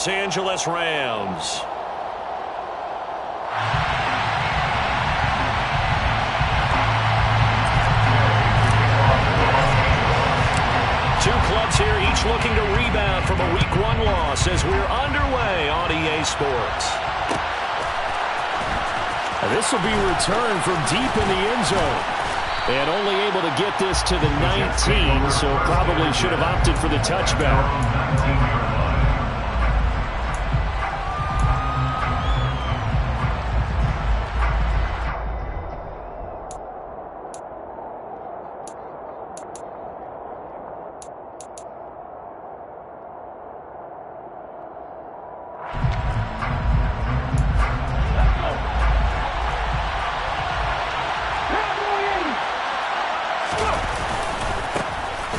Los Angeles Rams. Two clubs here, each looking to rebound from a Week 1 loss as we're underway on EA Sports. This will be returned from deep in the end zone. And only able to get this to the 19, so probably should have opted for the touchback.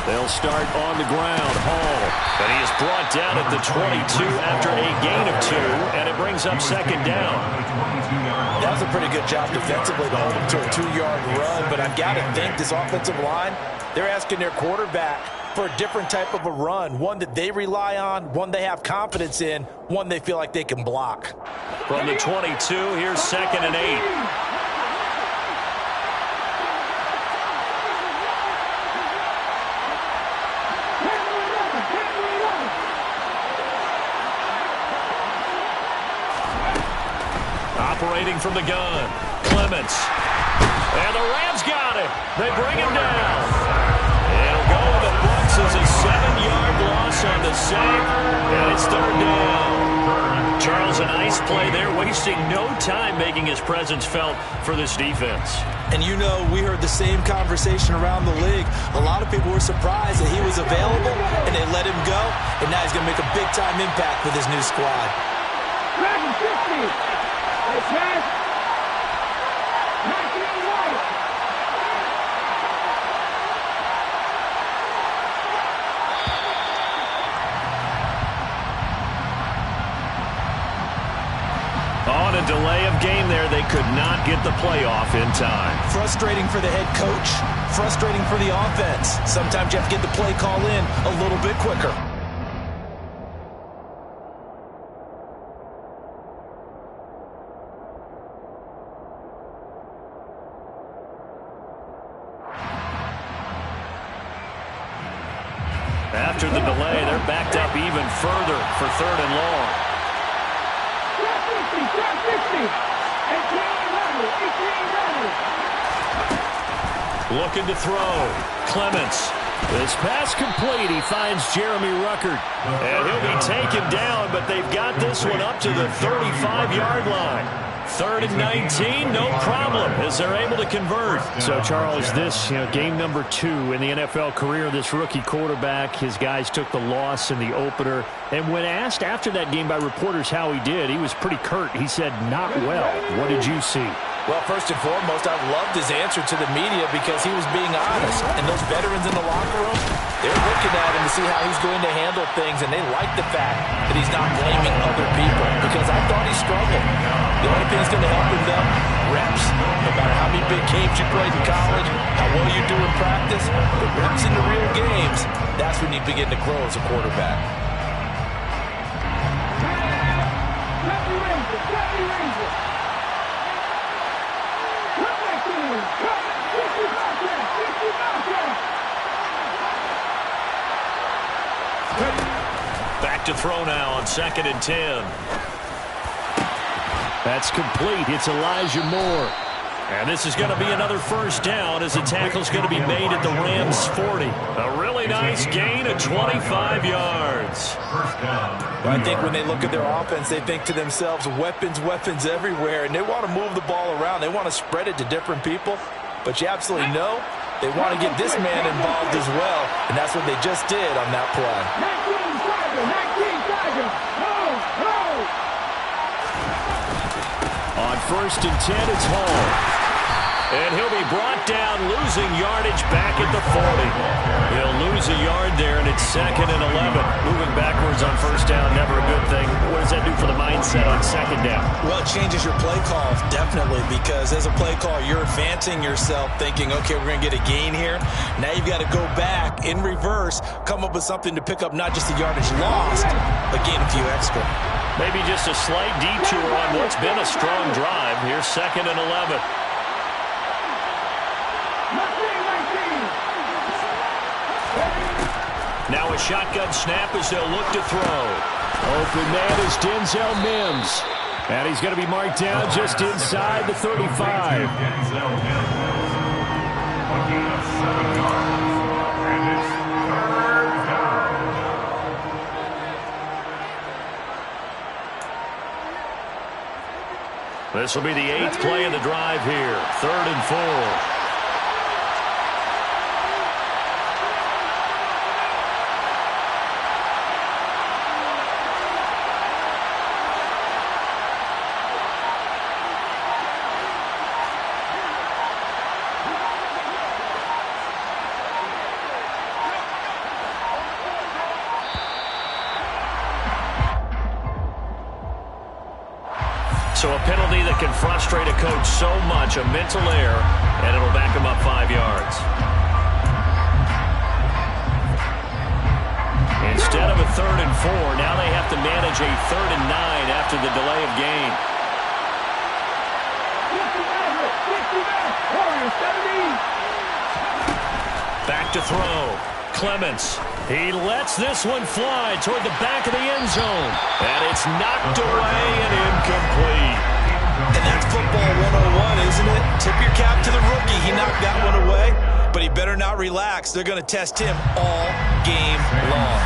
They'll start on the ground. Hall. And he is brought down at the 22 after a gain of 2, and it brings up second down. That was a pretty good job defensively to hold him to a 2-yard run, but I've got to think this offensive line, they're asking their quarterback for a different type of a run, one that they rely on, one they have confidence in, one they feel like they can block. From the 22, here's second and 8. Operating from the gun, Clements. And the Rams got it. They bring him down. It'll go in the books as a 7-yard loss on the save, and it's third down. Charles, a nice play there, wasting no time making his presence felt for this defense. And you know, we heard the same conversation around the league. A lot of people were surprised that he was available, and they let him go, and now he's going to make a big-time impact with his new squad. On a delay of game there, they could not get the playoff in time. Frustrating for the head coach, frustrating for the offense. Sometimes you have to get the play call in a little bit quicker. After the delay, they're backed up even further for third and long. Looking to throw. Clements. This pass complete. He finds Jeremy Ruckert. And he'll be taken down, but they've got this one up to the 35-yard line. Third and 19, no problem, as they're able to convert. So, Charles, this game number 2 in the NFL career of this rookie quarterback. His guys took the loss in the opener. And when asked after that game by reporters how he did, he was pretty curt. He said, not well. What did you see? Well, first and foremost, I loved his answer to the media because he was being honest. And those veterans in the locker room, they're looking at him to see how he's going to handle things, and they like the fact that he's not blaming other people because I thought he struggled. The only thing that's going to help him, though, reps. No matter how many big games you played in college, how well you do in practice, the reps in the real games, that's when you begin to grow as a quarterback. Back to throw now on second and 10. That's complete. It's Elijah Moore. And this is going to be another first down as the tackle's going to be made at the Rams' 40. A really nice gain of 25 yards. I think when they look at their offense, they think to themselves, weapons, weapons everywhere, and they want to move the ball around. They want to spread it to different people, but you absolutely know they want to get this man involved as well, and that's what they just did on that play. On first and 10, it's Hall. And he'll be brought down, losing yardage back at the 40. He'll lose a yard there, and it's second and 11. Moving backwards on first down, never a good thing. What does that do for the mindset on second down. Well, it changes your play call, definitely, because as a play caller, you're advancing yourself thinking, okay, we're going to get a gain here. Now you've got to go back in reverse, come up with something to pick up not just the yardage lost, but gain a few extra. Maybe just a slight detour on what's been a strong drive. Here's 2nd and 11. Now a shotgun snap as they'll look to throw. Open man is Denzel Mims. And he's going to be marked down just inside the 35. This will be the 8th play of the drive here. 3rd and 4. So a penalty that can frustrate a coach so much, a mental error, and it'll back him up 5 yards. Instead of a 3rd and 4, now they have to manage a 3rd and 9 after the delay of game. Back to throw. Clements. He lets this one fly toward the back of the end zone. And it's knocked away and incomplete. And that's football 101, isn't it? Tip your cap to the rookie. He knocked that one away, but he better not relax. They're going to test him all game long.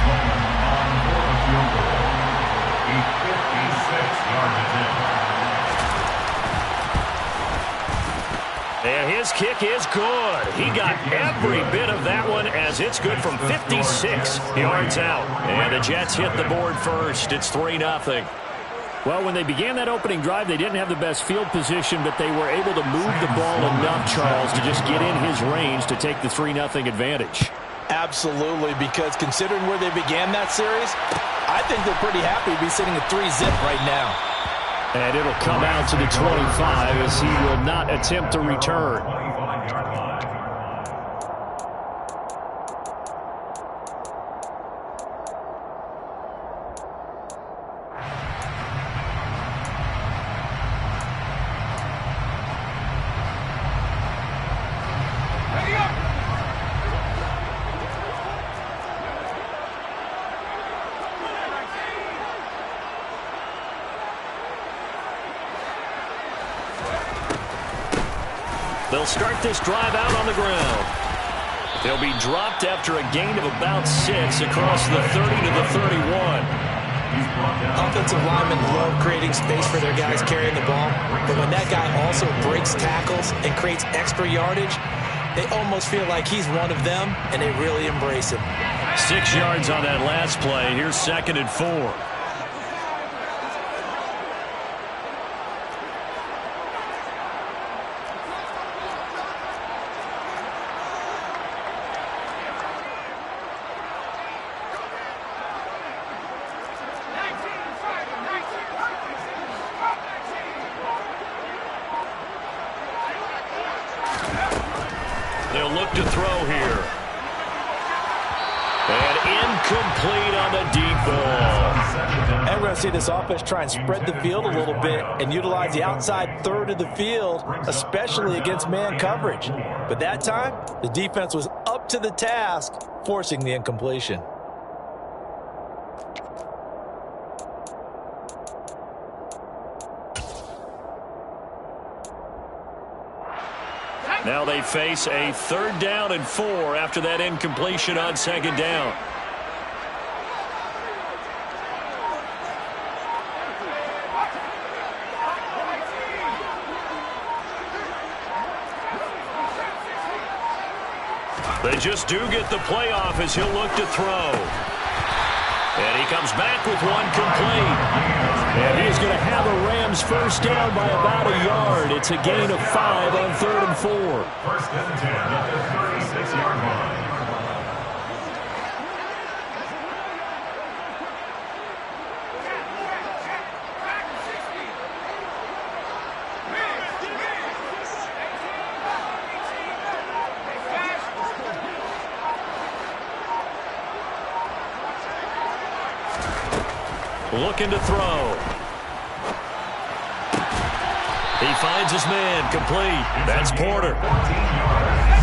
And his kick is good. He got every bit of that one as it's good from 56 yards out. And the Jets hit the board first. It's 3-0. Well, when they began that opening drive, they didn't have the best field position, but they were able to move the ball enough, Charles, to just get in his range to take the 3-0 advantage. Absolutely, because considering where they began that series, I think they're pretty happy to be sitting at 3-zip right now. And it'll come out to the 25 as he will not attempt to return. They'll start this drive out on the ground. They'll be dropped after a gain of about 6 across the 30 to the 31. Offensive linemen love creating space for their guys carrying the ball, but when that guy also breaks tackles and creates extra yardage, they almost feel like he's one of them, and they really embrace him. 6 yards on that last play. Here's 2nd and 4. They'll look to throw here. And incomplete on the deep ball. And we're going to see this offense try and spread the field a little bit and utilize the outside third of the field, especially against man coverage. But that time, the defense was up to the task, forcing the incompletion. Now they face a 3rd down and 4 after that incompletion on 2nd down. They just do get the playoff as he'll look to throw. And he comes back with one complete. And he's going to have a Rams first down by about a yard. It's a gain of 5 on 3rd and 4. First and 10 at the 36-yard line. looking to throw. He finds his man, complete. That's Porter. 14 yards.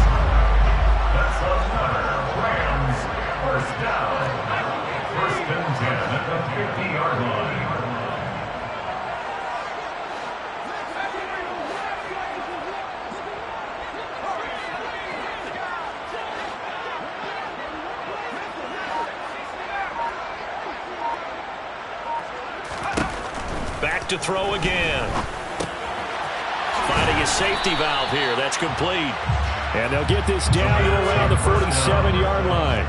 That's another Rams first down. First and 10 at the 50-yard line. Back to throw again. Finding a safety valve here. That's complete. And they'll get this down to around the 47-yard line.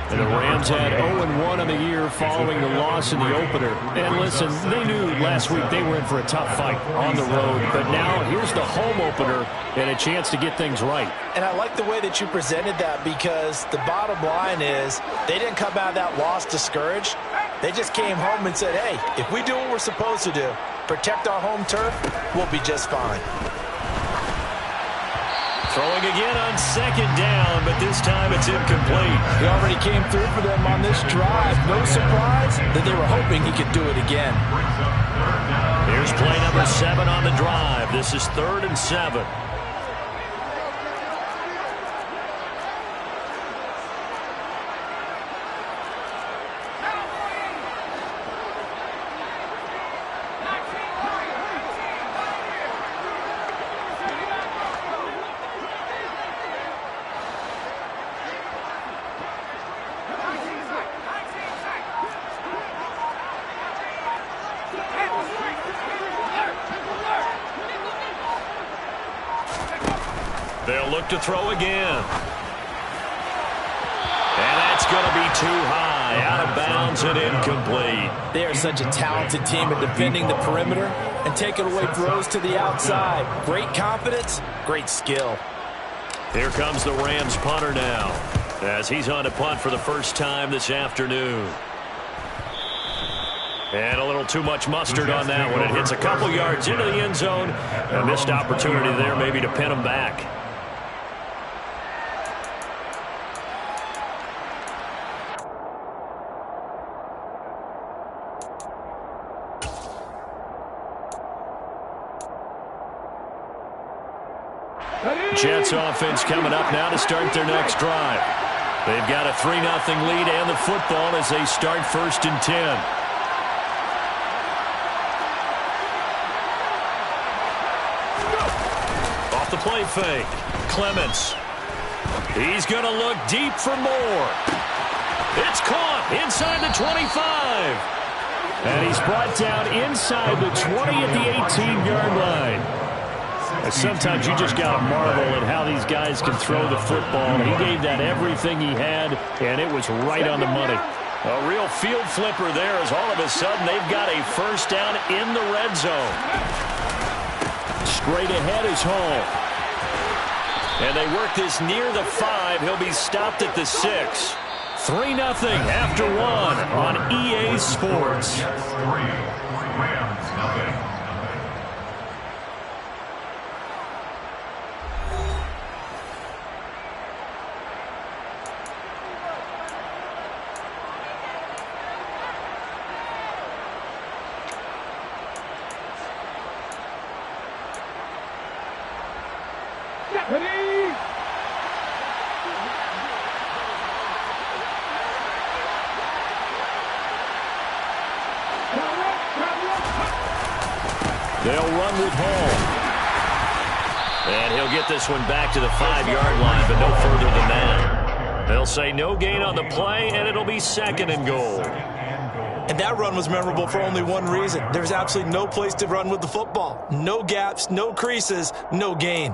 And the Rams had 0-1 on the year following the loss in the opener. And listen, they knew last week they were in for a tough fight on the road. But now here's the home opener and a chance to get things right. And I like the way that you presented that, because the bottom line is they didn't come out of that loss discouraged. They just came home and said, hey, if we do what we're supposed to do, protect our home turf, we'll be just fine. Throwing again on second down, but this time it's incomplete. He already came through for them on this drive. No surprise that they were hoping he could do it again. Here's play number 7 on the drive. This is 3rd and 7. They'll look to throw again. And that's going to be too high. Out of bounds and incomplete. They are such a talented team at defending the perimeter and taking away throws to the outside. Great confidence, great skill. Here comes the Rams punter now, as he's on to punt for the first time this afternoon. And a little too much mustard on that one. It hits a couple yards into the end zone. A missed opportunity there maybe to pin him back. Jets offense coming up now to start their next drive. They've got a 3-0 lead and the football as they start 1st and 10. Off the play fake. Clements. He's going to look deep for more. It's caught inside the 25. And he's brought down inside the 20 at the 18-yard line. Sometimes you just got to marvel at how these guys can throw the football. He gave that everything he had, and it was right on the money. A real field flipper there, as all of a sudden they've got a first down in the red zone. Straight ahead is Hall. And they work this near the 5. He'll be stopped at the 6. 3-0 after 1 on EA Sports. Rams nothing. They'll run with Hall. And he'll get this one back to the 5-yard line, but no further than that. They'll say no gain on the play, and it'll be 2nd and goal. And that run was memorable for only one reason. There's absolutely no place to run with the football. No gaps, no creases, no gain.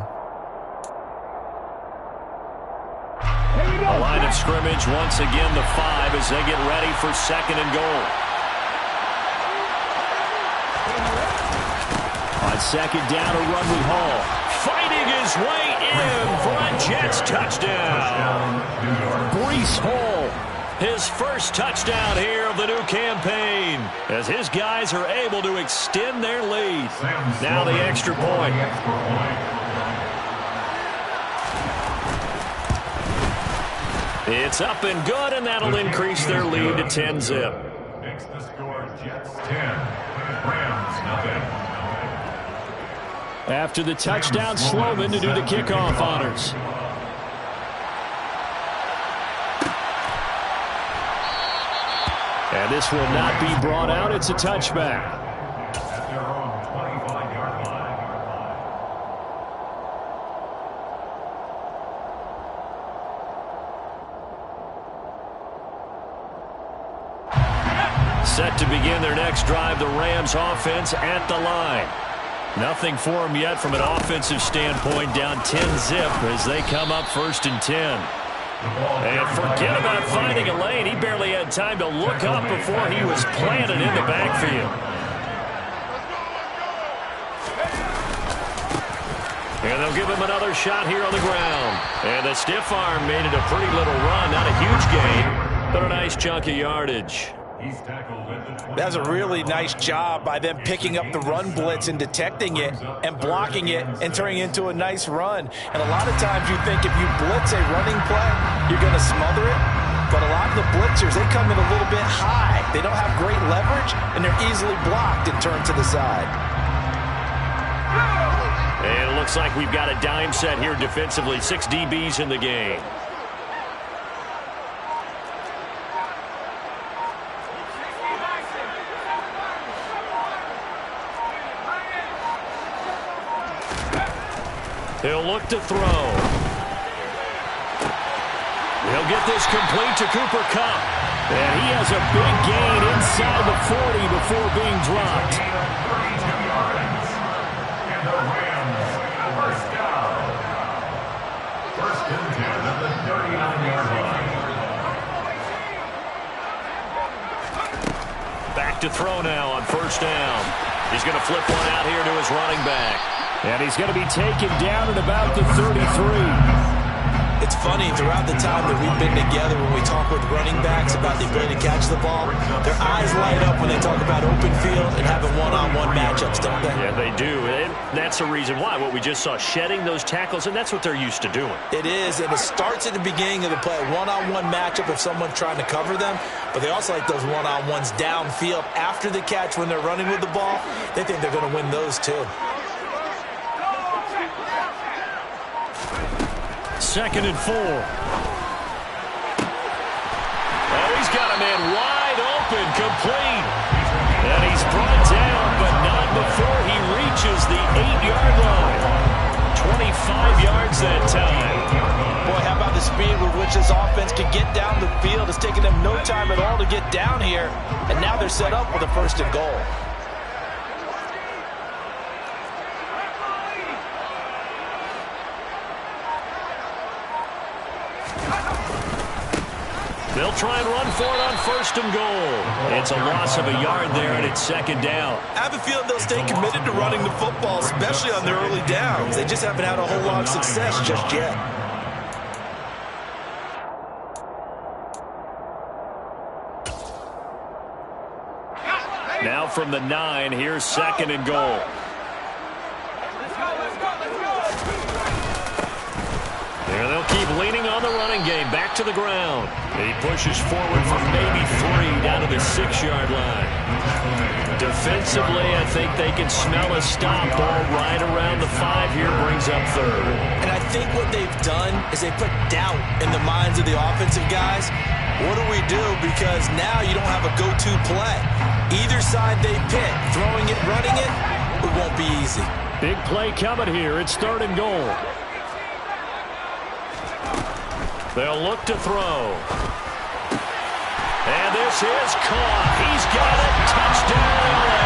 A line of scrimmage, once again the 5 as they get ready for 2nd and goal. On 2nd down, a run with Hall. Fighting his way in for a Jets touchdown. Breece Hall. His first touchdown here of the new campaign, as his guys are able to extend their lead. Now the extra point. It's up and good, and that'll increase their lead to 10-zip. Makes the score Jets 10, Rams nothing. After the touchdown, Sloman to do the kickoff honors. And this will not be brought out. It's a touchback. At their own 25-yard line. Set to begin their next drive, the Rams offense at the line. Nothing for them yet from an offensive standpoint, down 10-zip as they come up 1st and 10. And forget about finding a lane. He barely had time to look up before he was planted in the backfield. And they'll give him another shot here on the ground. And the stiff arm made it a pretty little run. Not a huge gain, but a nice chunk of yardage. That's a really nice job by them picking up the run blitz and detecting it and blocking it and turning it into a nice run. And a lot of times you think if you blitz a running play, you're going to smother it. But a lot of the blitzers, they come in a little bit high. They don't have great leverage, and they're easily blocked and turned to the side. And it looks like we've got a dime set here defensively. 6 DBs in the game. He'll look to throw. He'll get this complete to Cooper Kupp. And he has a big gain inside the 40 before being dropped. And the Rams, first down. 1st and 10 at the 39-yard line. Back to throw now on 1st down. He's going to flip one out here to his running back. And he's going to be taken down at about the 33. It's funny, throughout the time that we've been together, when we talk with running backs about the ability to catch the ball, their eyes light up when they talk about open field and having one-on-one matchups, don't they? Yeah, they do. And that's the reason why. What we just saw, shedding those tackles, and that's what they're used to doing. It is, and it starts at the beginning of the play, a one-on-one matchup if someone's trying to cover them, but they also like those one-on-ones downfield after the catch when they're running with the ball. They think they're going to win those too. 2nd and 4. Oh, he's got a man wide open, complete. And he's brought down, but not before he reaches the 8-yard line. 25 yards that time. Boy, how about the speed with which this offense can get down the field? It's taken them no time at all to get down here, and now they're set up with a 1st and goal. They'll try and run for it on 1st and goal. It's a loss of a yard there, and it's 2nd down. I have a feeling they'll stay committed to running the football, especially on their early downs. They just haven't had a whole lot of success just yet. Now from the 9, here's 2nd and goal. There they'll keep leaning on the running game. Back to the ground. He pushes forward for maybe 3 down to the 6-yard line. Defensively, I think they can smell a stop. Ball right around the 5 here, brings up 3rd. And I think what they've done is they put doubt in the minds of the offensive guys. What do we do? Because now you don't have a go-to play. Either side they pick, throwing it, running it, it won't be easy. Big play coming here. It's 3rd and goal. They'll look to throw. And this is caught. He's got it. Touchdown, LA.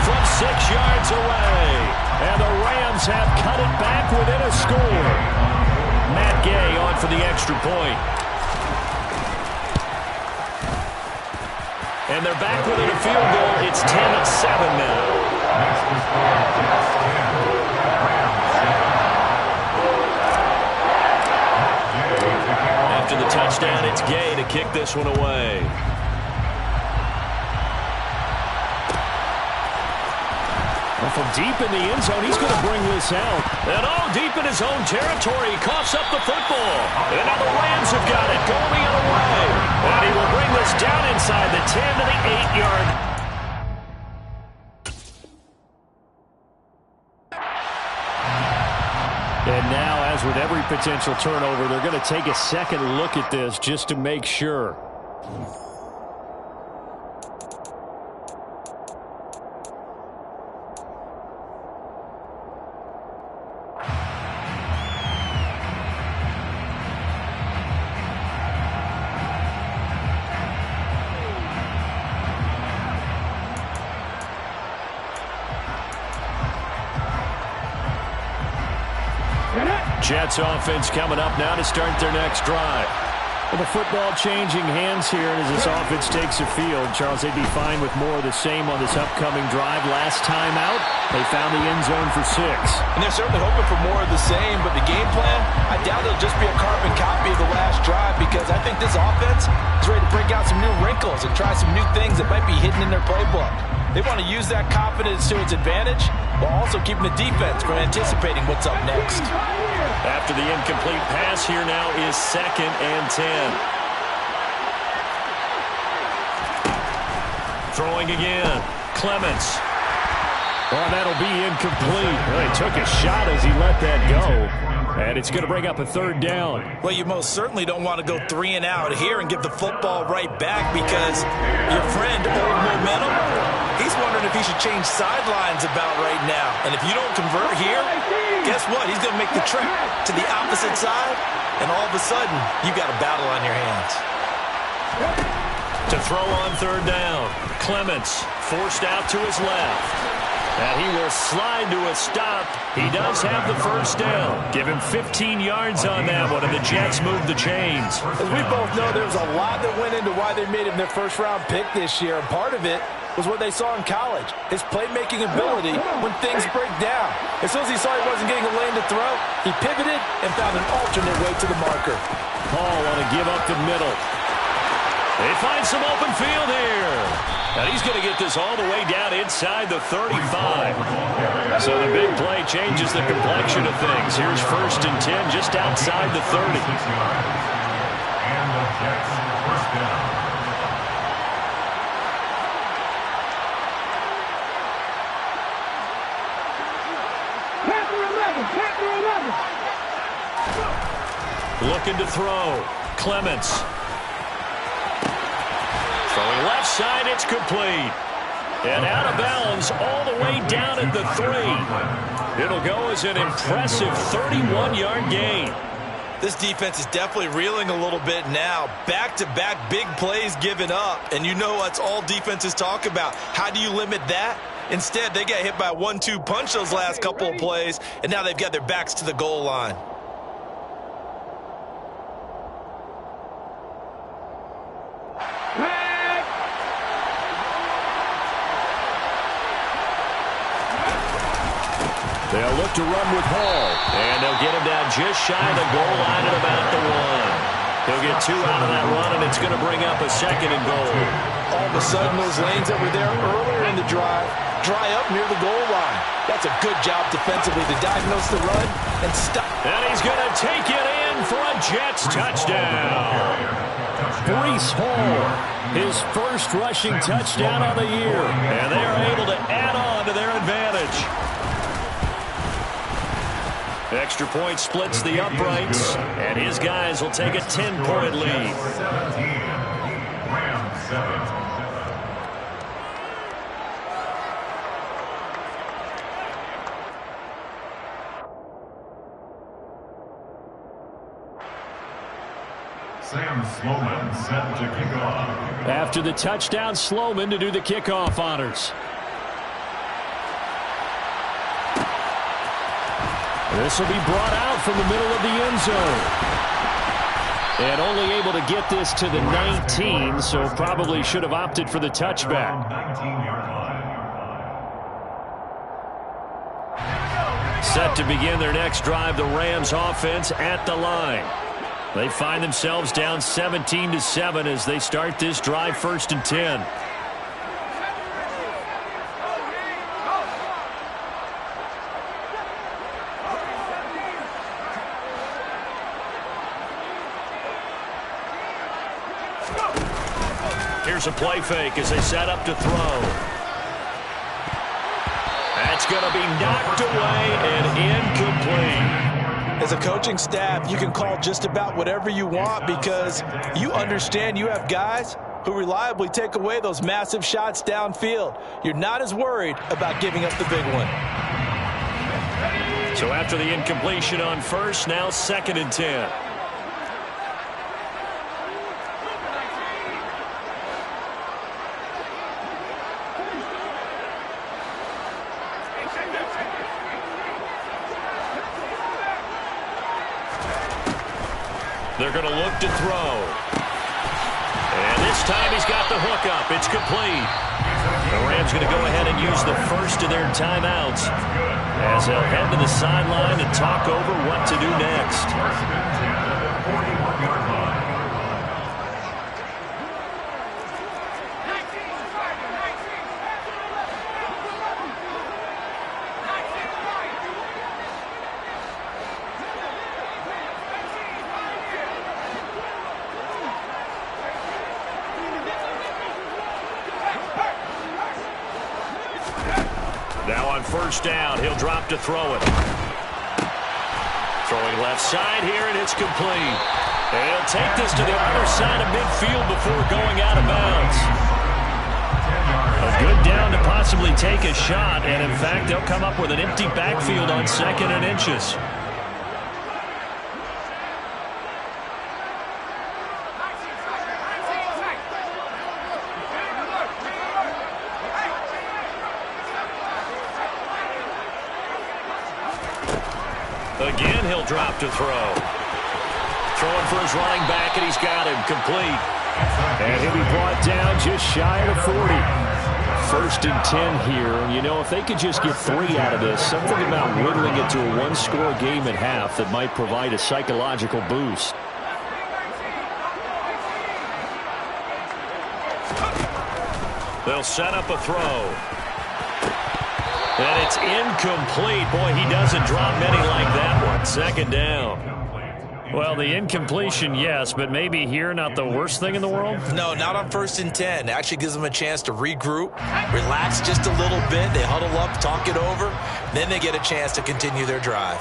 From 6 yards away. And the Rams have cut it back within a score. Matt Gay on for the extra point. And they're back within a field goal. It's 10-7 now. Next is for Jets 10, After the touchdown, it's Gay to kick this one away. And from deep in the end zone, he's going to bring this out. And deep in his own territory, he coughs up the football. And now the Rams have got it, going the other way. And he will bring this down inside the 10 to the 8-yard. And now, as with every potential turnover, they're going to take a second look at this just to make sure. Jets offense coming up now to start their next drive. Well, the football changing hands here, and as this offense takes the field, Charles, they'd be fine with more of the same on this upcoming drive. Last time out, they found the end zone for 6. And they're certainly hoping for more of the same, but the game plan, I doubt it'll just be a carbon copy of the last drive, because I think this offense is ready to break out some new wrinkles and try some new things that might be hidden in their playbook. They want to use that confidence to its advantage while also keeping the defense from anticipating what's up next. After the incomplete pass, here now is 2nd and 10. Throwing again. Clements. Oh, that'll be incomplete. Well, he took a shot as he let that go. And it's going to bring up a 3rd down. Well, you most certainly don't want to go 3 and out here and give the football right back, because your friend, Old Momentum, he's wondering if he should change sidelines about right now. And if you don't convert here, guess what? He's going to make the trip to the opposite side, and all of a sudden, you've got a battle on your hands. To throw on 3rd down. Clements forced out to his left. And he will slide to a stop. He does have the 1st down. Give him 15 yards on that one, and the Jets move the chains. As we both know, there was a lot that went into why they made him their first-round pick this year. And part of it was what they saw in college, his playmaking ability when things break down. As soon as he saw he wasn't getting a lane to throw, he pivoted and found an alternate way to the marker. Paul on a give up the middle. They find some open field here. And he's going to get this all the way down inside the 35. So the big play changes the complexion of things. Here's 1st and 10 just outside the 30. And the Jets 1st down. Looking to throw. Clements. Throwing left side, it's complete. And out of bounds all the way down at the 3. It'll go as an impressive 31-yard gain. This defense is definitely reeling a little bit now. Back-to-back big plays given up. And you know that's all defenses talk about. How do you limit that? Instead, they got hit by a 1-2 punch those last couple of plays, and now they've got their backs to the goal line. They'll look to run with Hall. And they'll get him down just shy of the goal line at about the 1. He'll get 2 out of that run, and it's going to bring up a 2nd and goal. All of a sudden, those lanes that were there earlier in the drive dry up near the goal line. That's a good job defensively to diagnose the run and stop. And he's going to take it in for a Jets touchdown. Breece Hall, his first rushing touchdown of the year. And they are able to add on to their advantage. Extra point splits the uprights, and his guys will take a 10-point lead. 17. Rams 7. Sam Sloman set to kick off. After the touchdown, Sloman to do the kickoff honors. This will be brought out from the middle of the end zone. And only able to get this to the 19, so probably should have opted for the touchback. 19-yard line. Set to begin their next drive, the Rams offense at the line. They find themselves down 17-7 as they start this drive, 1st and 10. Here's a play fake as they set up to throw. That's going to be knocked away and incomplete. As a coaching staff, you can call just about whatever you want because you understand you have guys who reliably take away those massive shots downfield. You're not as worried about giving up the big one. So after the incompletion on first, now 2nd and 10. They're going to look to throw. And this time he's got the hook up. It's complete. The Rams going to go ahead and use the first of their timeouts as they'll head to the sideline and talk over what to do next. Now on first down, he'll drop to throw it. Throwing left side here, and it's complete. And he'll take this to the other side of midfield before going out of bounds. A good down to possibly take a shot, and in fact, they'll come up with an empty backfield on 2nd and inches. Again, he'll drop to throw. Throwing for his running back, and he's got him complete. And he'll be brought down just shy of the 40. 1st and 10 here. And, you know, if they could just get 3 out of this, something about whittling it to a one-score game at half that might provide a psychological boost. They'll set up a throw. And it's incomplete. Boy, he doesn't drop many like that one. 2nd down. Well, the incompletion, yes, but maybe here not the worst thing in the world? No, not on 1st and 10. It actually gives them a chance to regroup, relax just a little bit. They huddle up, talk it over. Then they get a chance to continue their drive.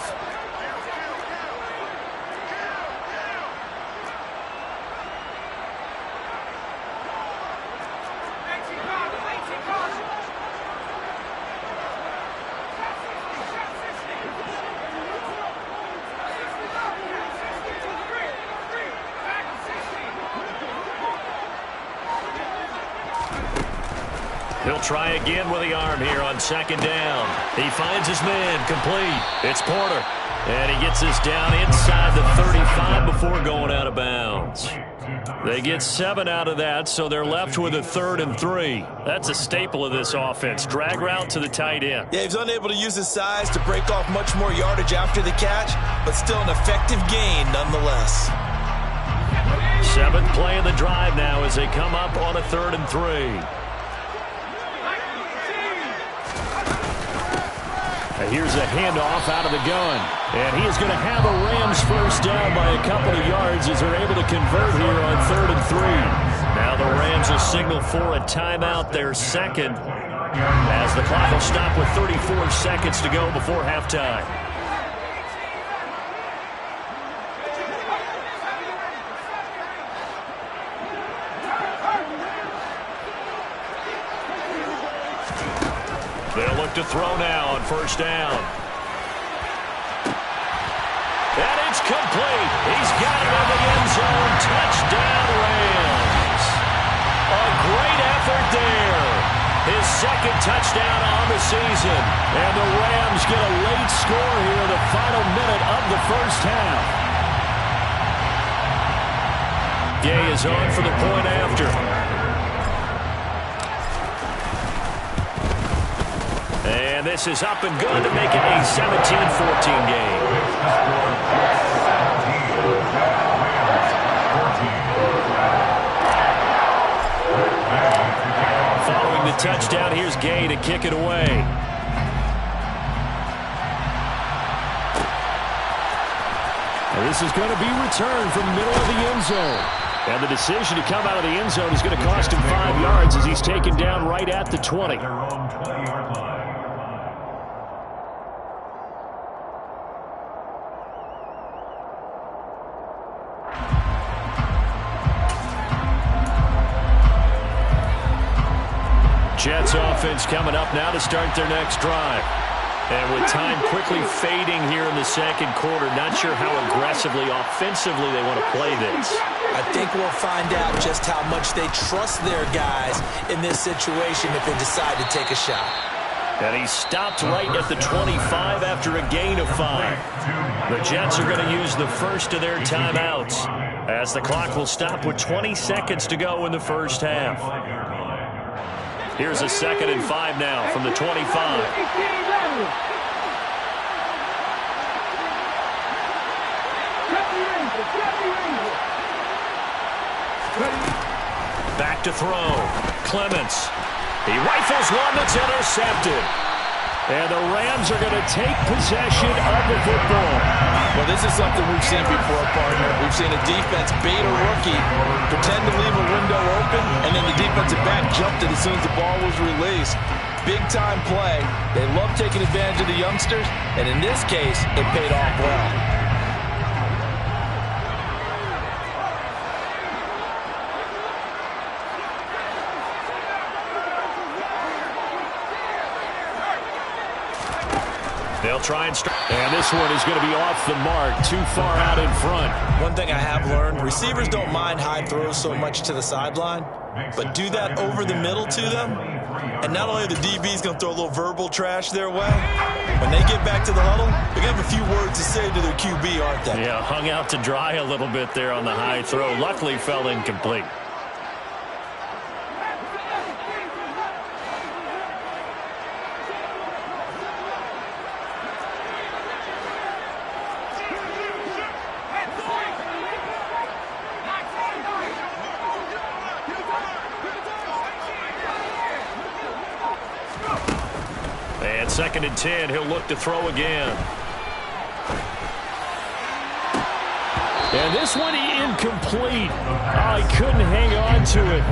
He'll try again with the arm here on 2nd down. He finds his man complete. It's Porter. And he gets this down inside the 35 before going out of bounds. They get 7 out of that, so they're left with a 3rd and 3. That's a staple of this offense. Drag route to the tight end. Yeah, he's unable to use his size to break off much more yardage after the catch, but still an effective gain nonetheless. 7th play of the drive now as they come up on a 3rd and 3. Here's a handoff out of the gun. And he is going to have a Rams first down by a couple of yards as they're able to convert here on 3rd and 3. Now the Rams will signal for a timeout, their 2nd, as the clock will stop with 34 seconds to go before halftime. They'll look to throw now on first down. And it's complete. He's got it in the end zone. Touchdown, Rams. A great effort there. His 2nd touchdown on the season. And the Rams get a late score here in the final minute of the first half. Gay is on for the point after. And this is up and good to make it a 17-14 game. Following the touchdown, here's Gay to kick it away. And this is going to be returned from the middle of the end zone. And the decision to come out of the end zone is going to cost him 5 yards as he's taken down right at the 20. Their own 20-yard line. Jets offense coming up now to start their next drive. And with time quickly fading here in the second quarter, not sure how aggressively, offensively they want to play this. I think we'll find out just how much they trust their guys in this situation if they decide to take a shot. And he stopped right at the 25 after a gain of 5. The Jets are going to use the first of their timeouts as the clock will stop with 20 seconds to go in the first half. Here's a 2nd and 5 now from the 25. Back to throw. Clements. He rifles one that's intercepted. And the Rams are going to take possession of the football. Well, this is something we've seen before, partner. We've seen a defense bait a rookie, pretend to leave a window open, and then the defensive back jumped it as soon as the ball was released. Big-time play. They love taking advantage of the youngsters, and in this case, it paid off well. They'll try and start. And this one is going to be off the mark, too far out in front. One thing I have learned, receivers don't mind high throws so much to the sideline, but do that over the middle to them, and not only are the DBs going to throw a little verbal trash their way, when they get back to the huddle, they're going to have a few words to say to their QB, aren't they? Yeah, hung out to dry a little bit there on the high throw. Luckily fell incomplete. And 2nd and 10, he'll look to throw again. And this one incomplete. Oh, he couldn't hang on to it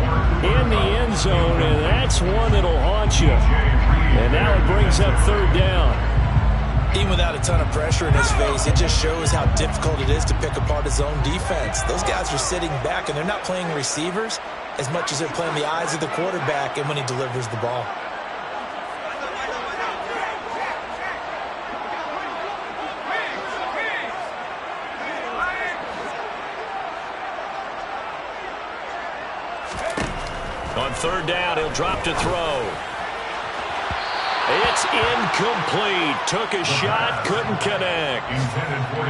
in the end zone, and that's one that'll haunt you. And now it brings up 3rd down. Even without a ton of pressure in his face, it just shows how difficult it is to pick apart his own defense. Those guys are sitting back, and they're not playing receivers as much as they're playing the eyes of the quarterback and when he delivers the ball. On 3rd down, he'll drop to throw. It's incomplete. Took a shot, couldn't connect.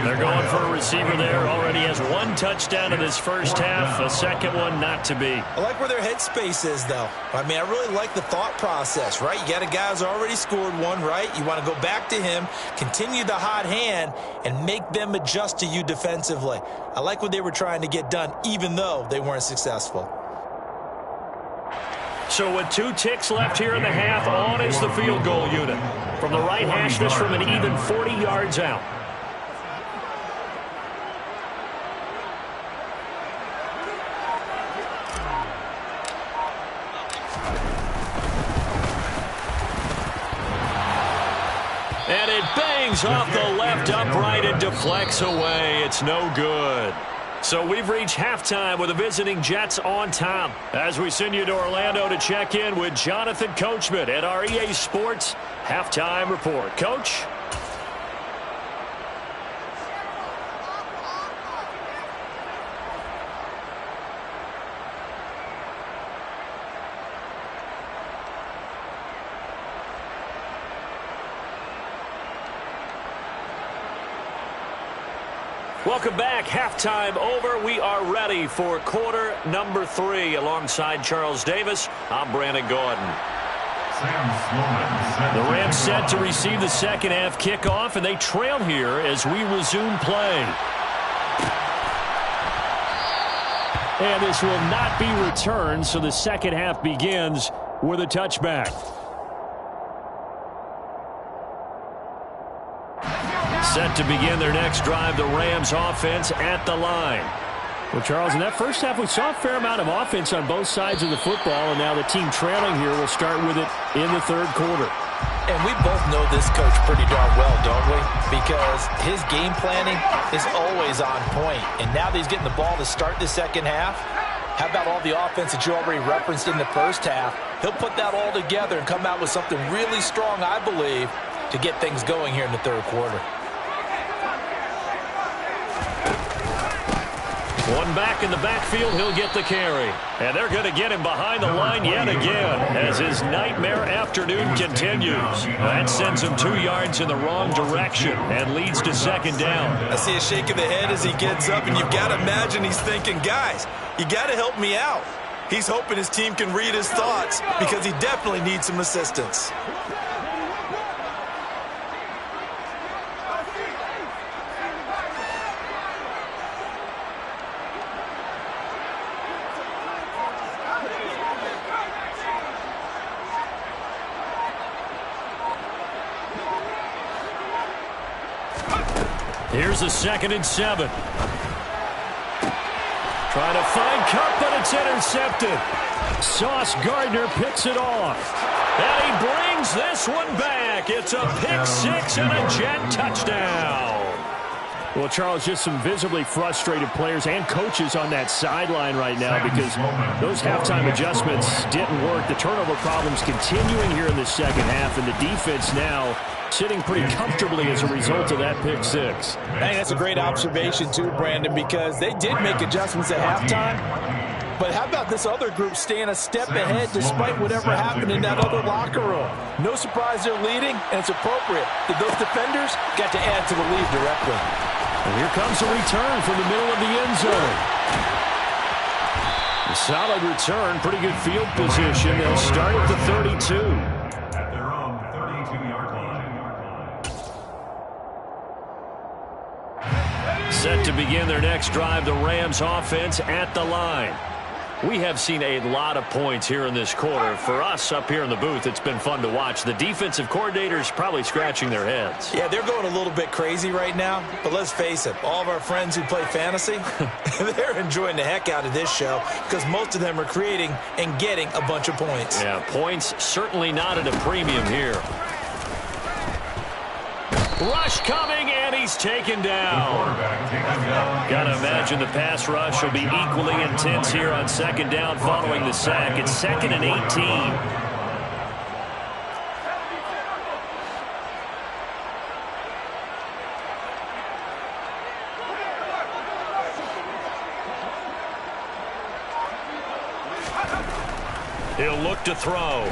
They're going for a receiver there. Already has 1 touchdown in this first half. A second one not to be. I like where their headspace is, though. I mean, I really like the thought process, right? You got a guy who's already scored one, right? You want to go back to him, continue the hot hand, and make them adjust to you defensively. I like what they were trying to get done, even though they weren't successful. So with 2 ticks left here in the half, on is the field goal unit. From the right hash, this from an even 40 yards out. And it bangs off the left upright and deflects away. It's no good. So we've reached halftime with the visiting Jets on top as we send you to Orlando to check in with Jonathan Coachman at our EA Sports Halftime Report. Coach? Welcome back. Halftime over. We are ready for quarter number 3. Alongside Charles Davis, I'm Brandon Gordon. The Rams set to receive the second half kickoff, and they trail here as we resume play. And this will not be returned, so the second half begins with a touchback. Set to begin their next drive, the Rams offense at the line. Well, Charles, in that first half, we saw a fair amount of offense on both sides of the football, and now the team trailing here will start with it in the third quarter. And we both know this coach pretty darn well, don't we? Because his game planning is always on point. And now that he's getting the ball to start the second half, how about all the offense that you already referenced in the first half? He'll put that all together and come out with something really strong, I believe, to get things going here in the third quarter. One back in the backfield, he'll get the carry. And they're going to get him behind the line yet again as his nightmare afternoon continues. That sends him 2 yards in the wrong direction and leads to second down. I see a shake of the head as he gets up, and you've got to imagine he's thinking, guys, you got to help me out. He's hoping his team can read his thoughts because he definitely needs some assistance. Here's a 2nd and 7. Trying to find Cup, but it's intercepted. Sauce Gardner picks it off. And he brings this one back. It's a pick 6 and a Jet touchdown. Well, Charles, just some visibly frustrated players and coaches on that sideline right now because those halftime adjustments didn't work. The turnover problems continuing here in the second half, and the defense now sitting pretty comfortably as a result of that pick 6. I think that's a great observation too, Brandon, because they did make adjustments at halftime. But how about this other group staying a step ahead despite whatever happened in that other locker room? No surprise they're leading, and it's appropriate that those defenders got to add to the lead directly. And here comes a return from the middle of the end zone. A solid return, pretty good field position. They'll start at the 32. At their own 32-yard line. Set to begin their next drive, the Rams offense at the line. We have seen a lot of points here in this quarter. For us up here in the booth, it's been fun to watch. The defensive coordinators probably scratching their heads. Yeah, they're going a little bit crazy right now, but let's face it, all of our friends who play fantasy, they're enjoying the heck out of this show because most of them are creating and getting a bunch of points. Yeah, points certainly not at a premium here. Rush coming, and he's taken down. Got to imagine the pass rush will be equally intense here on second down following the sack. It's 2nd and 18. He'll look to throw.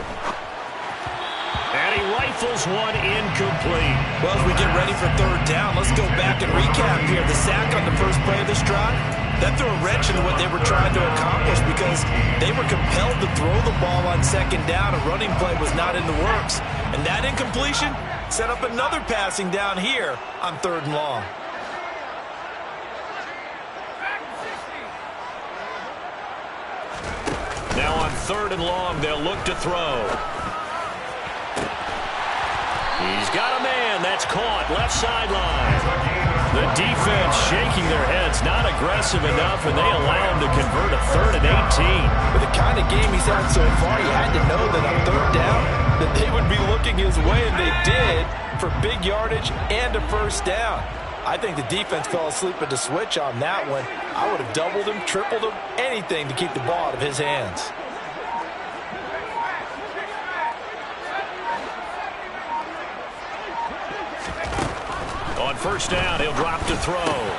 And he rifles one incomplete. Well, as we get ready for third down, let's go back and recap here. The sack on the first play of this drive, that threw a wrench into what they were trying to accomplish because they were compelled to throw the ball on second down. A running play was not in the works. And that incompletion set up another passing down here on 3rd and long. Now on 3rd and long, they'll look to throw. He's got a man. That's caught. Left sideline. The defense shaking their heads. Not aggressive enough, and they allow him to convert a 3rd and 18. With the kind of game he's had so far, you had to know that on 3rd down that they would be looking his way, and they did for big yardage and a first down. I think the defense fell asleep at the switch on that one. I would have doubled him, tripled him, anything to keep the ball out of his hands. On first down, he'll drop to throw.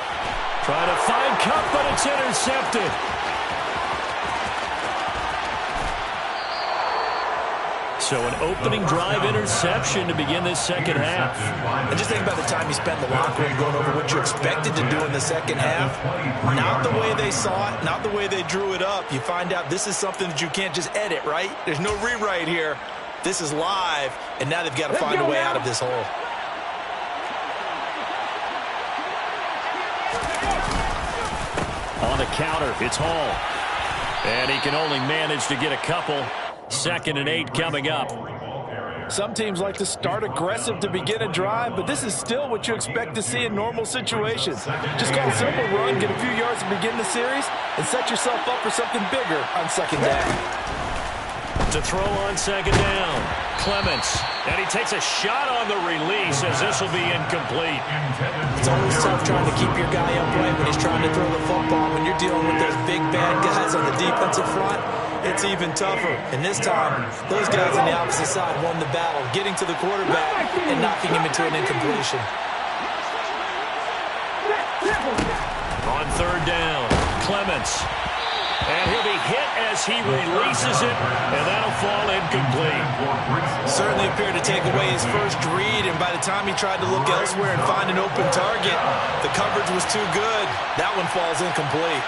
Trying to find Cup, but it's intercepted. So an opening drive interception to begin this second half. And just think about the time you spent in the locker room going over what you expected to do in the second half. Not the way they saw it, not the way they drew it up. You find out this is something that you can't just edit, right? There's no rewrite here. This is live, and now they've got to find a way out of this hole. On the counter, it's Hall. And he can only manage to get a couple. 2nd and 8 coming up. Some teams like to start aggressive to begin a drive, but this is still what you expect to see in normal situations. Just call a simple run, get a few yards to begin the series, and set yourself up for something bigger on second down. To throw on second down, Clements. And he takes a shot on the release as this will be incomplete. It's always tough trying to keep your guy upright when he's trying to throw the football. When you're dealing with those big, bad guys on the defensive front, it's even tougher. And this time, those guys on the opposite side won the battle, getting to the quarterback and knocking him into an incompletion. On third down, Clements. And he'll be hit as he releases it, and that'll fall incomplete. Certainly appeared to take away his first read, and by the time he tried to look elsewhere and find an open target, the coverage was too good. That one falls incomplete.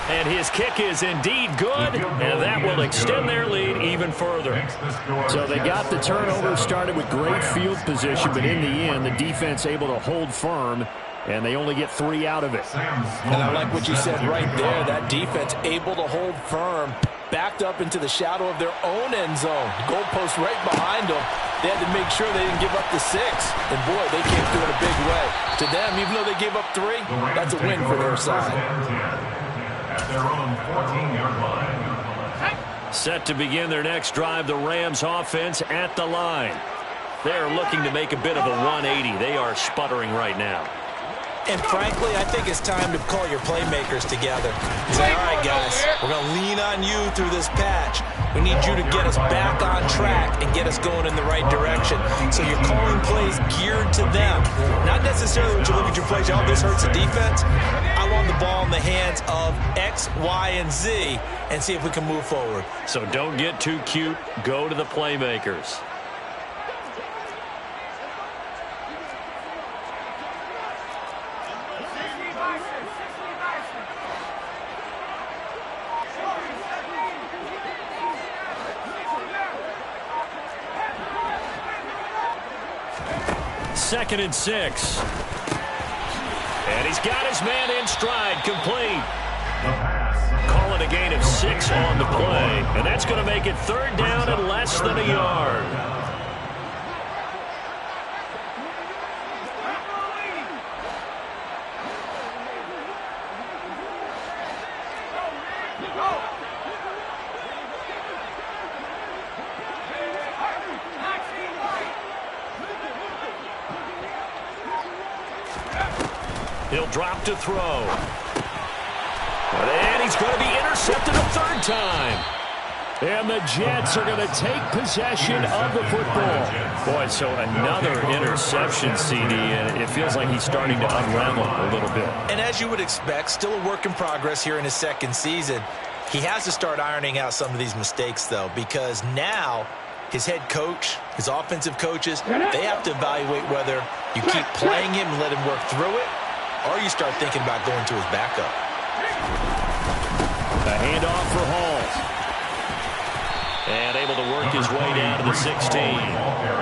And his kick is indeed good, and that will extend their lead even further. So they got the turnover, started with great field position, but in the end, the defense able to hold firm, and they only get 3 out of it. And I like what you said right there. That defense able to hold firm, backed up into the shadow of their own end zone. Goalpost right behind them. They had to make sure they didn't give up the 6. And, boy, they came through in a big way. To them, even though they gave up 3, that's a win for their side. At their own 14-yard line. Set to begin their next drive, the Rams offense at the line. They're looking to make a bit of a 180. They are sputtering right now. And frankly, I think it's time to call your playmakers together. Say, all right, guys, we're going to lean on you through this patch. We need you to get us back on track and get us going in the right direction. So you're calling plays geared to them. Not necessarily when you look at your plays, oh, this hurts the defense. I want the ball in the hands of X, Y, and Z and see if we can move forward. So don't get too cute. Go to the playmakers. Second and 6. And he's got his man in stride, complete. Call it a gain of 6 on the play. And that's going to make it third down and less than a yard. He'll drop to throw. And he's going to be intercepted a third time. And the Jets are going to take possession of the football. Boy, so another interception, CD, and it feels like he's starting to unravel a little bit. And as you would expect, still a work in progress here in his second season. He has to start ironing out some of these mistakes, though, because now his head coach, his offensive coaches, they have to evaluate whether you keep playing him and let him work through it, or you start thinking about going to his backup. A handoff for Hall. And able to work his way down to the 16.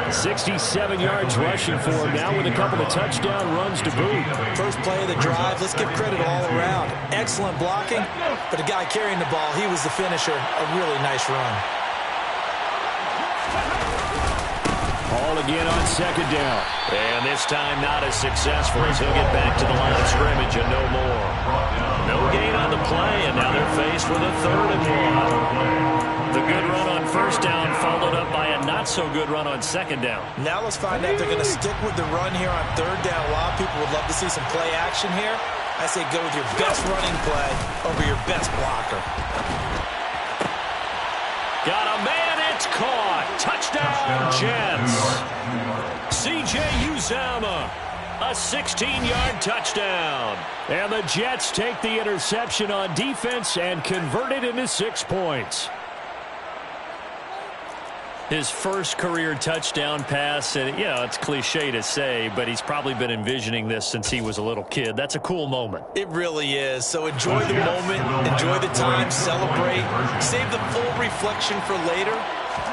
67 yards rushing for him now with a couple of touchdown runs to boot. First play of the drive, let's give credit all around. Excellent blocking, but the guy carrying the ball, he was the finisher. A really nice run. Hall again on second down. And this time not as successful as he'll get back to the line of scrimmage and no more. No gain on the play, and now they're faced with a 3rd and 1. The good run on first down followed up by a not-so-good run on second down. Now let's find out if they're going to stick with the run here on third down. A lot of people would love to see some play action here. I say go with your best running play over your best blocker. Got a man, it's caught. Touchdown, Jets. C.J. Uzomah, a 16-yard touchdown. And the Jets take the interception on defense and convert it into 6 points. His first career touchdown pass, and, you know, it's cliche to say, but he's probably been envisioning this since he was a little kid. That's a cool moment. It really is. So enjoy the moment, enjoy the time, celebrate, save the full reflection for later,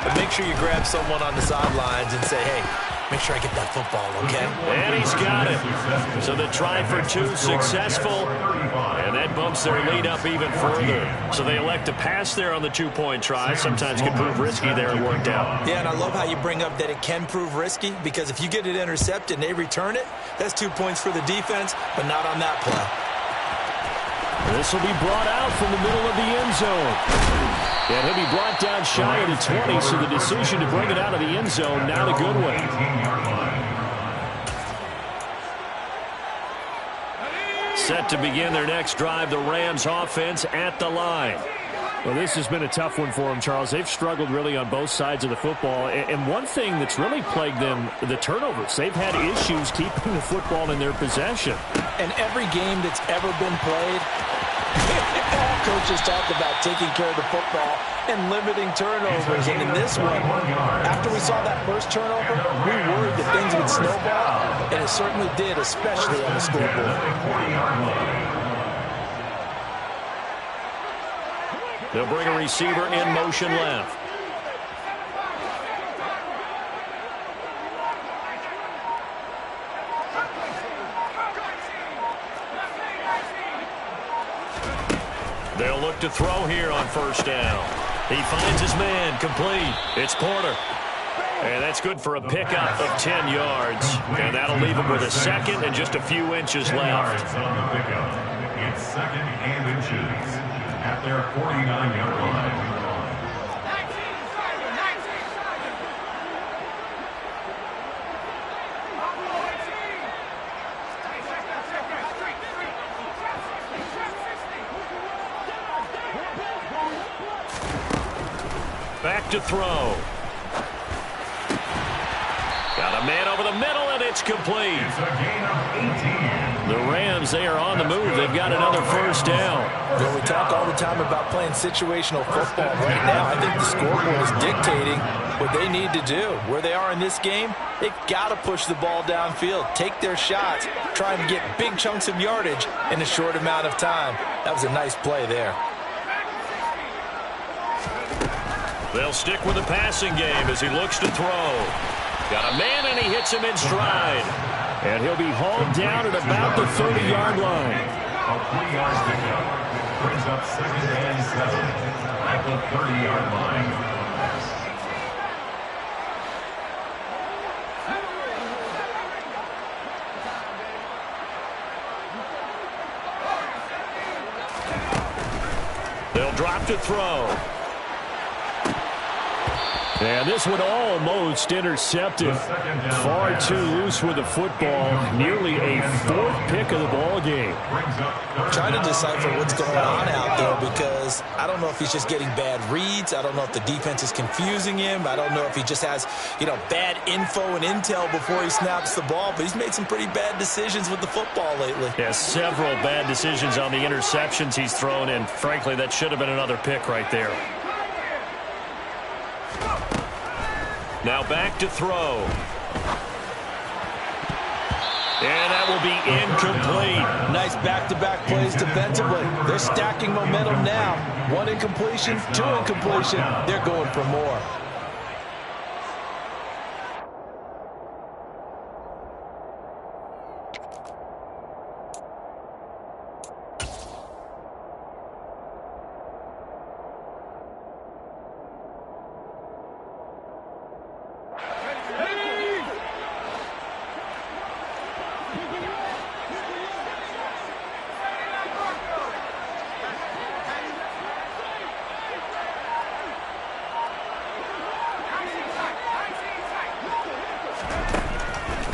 but make sure you grab someone on the sidelines and say, hey, Make sure I get that football, okay? And he's got it. So the try for two successful, and that bumps their lead up even further. So they elect to pass there on the two-point try. Sometimes can prove risky there and worked out. Yeah, and I love how you bring up that it can prove risky, because if you get it intercepted and they return it, that's 2 points for the defense, but not on that play. This will be brought out from the middle of the end zone. And he'll be brought down shy of the 20, so the decision to bring it out of the end zone, not a good one. Set to begin their next drive, the Rams offense at the line. Well, this has been a tough one for them, Charles. They've struggled really on both sides of the football. And one thing that's really plagued them, the turnovers. They've had issues keeping the football in their possession. And every game that's ever been played, all coaches talk about taking care of the football and limiting turnovers. And in this one, after we saw that first turnover, we worried that things would snowball, and it certainly did, especially on the scoreboard. They'll bring a receiver in motion left. They'll look to throw here on first down. He finds his man, complete. It's Porter. And that's good for a pickup of 10 yards. And that'll leave him with a second and just a few inches left. It's second and inches at their 49-yard line. Back to throw. Got a man over the middle, and it's complete. It's a gain of 18. The Rams, they are on the move. They've got another first down. Well, we talk all the time about playing situational football. Right now, I think the scoreboard is dictating what they need to do. Where they are in this game, they've got to push the ball downfield, take their shots, try and get big chunks of yardage in a short amount of time. That was a nice play there. They'll stick with the passing game as he looks to throw. Got a man, and he hits him in stride. And he'll be hauled down at about the 30-yard line. A 3-yard pickup brings up second and 7 at the 30-yard line. They'll drop to throw. And this one almost intercepted. Far too loose with the football. Nearly a fourth pick of the ball game. Trying to decipher what's going on out there, because I don't know if he's just getting bad reads. I don't know if the defense is confusing him. I don't know if he just has, bad info and intel before he snaps the ball. But he's made some pretty bad decisions with the football lately. Yeah, several bad decisions on the interceptions he's thrown, and frankly, that should have been another pick right there. Now back to throw. And that will be incomplete. Nice back-to-back plays defensively. They're stacking momentum now. One incompletion, two incompletion. They're going for more.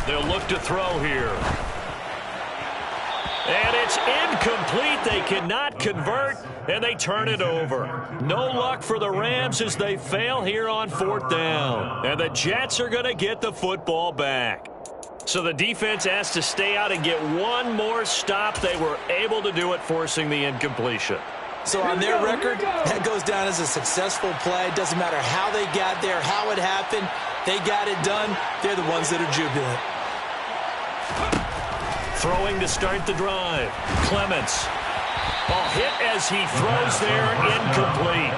They'll look to throw here. And it's incomplete. They cannot convert, and they turn it over. No luck for the Rams as they fail here on fourth down. And the Jets are going to get the football back. So the defense has to stay out and get one more stop. They were able to do it, forcing the incompletion. So on their record, that goes down as a successful play. Doesn't matter how they got there, how it happened. They got it done. They're the ones that are jubilant. Throwing to start the drive. Clements. Ball hit as he throws there, incomplete.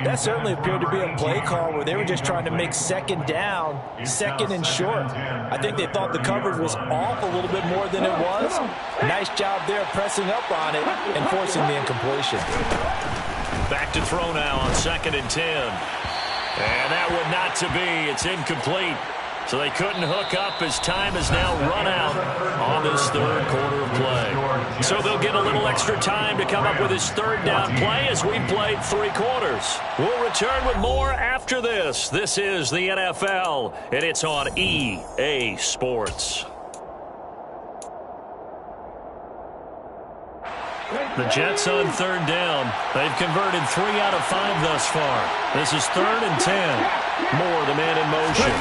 That certainly appeared to be a play call where they were just trying to make second down, second and short. I think they thought the coverage was off a little bit more than it was. Nice job there pressing up on it and forcing the incompletion. Back to throw now on 2nd and 10. And that would not to be. It's incomplete. So they couldn't hook up as time has now run out on this third quarter of play. So they'll get a little extra time to come up with his third down play as we've played 3 quarters. We'll return with more after this. This is the NFL, and it's on EA Sports. The Jets on 3rd down. They've converted 3 out of 5 thus far. This is 3rd and 10. Moore, the man in motion.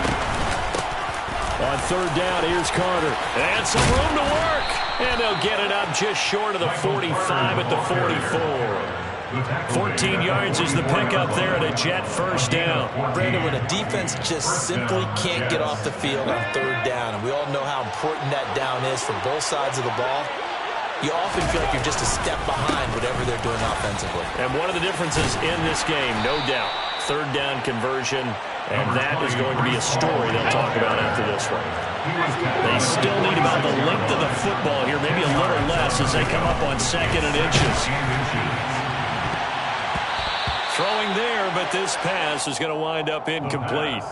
On 3rd down, here's Carter. And some room to work. And they'll get it up just short of the 45 at the 44. 14 yards is the pickup there at a Jet first down. Brandon, when a defense just simply can't get off the field on 3rd down, and we all know how important that down is for both sides of the ball, you often feel like you're just a step behind whatever they're doing offensively. And one of the differences in this game, no doubt, 3rd down conversion. And that is going to be a story they'll talk about after this one. They still need about the length of the football here, maybe a little less as they come up on 2nd and inches. Throwing there, but this pass is going to wind up incomplete.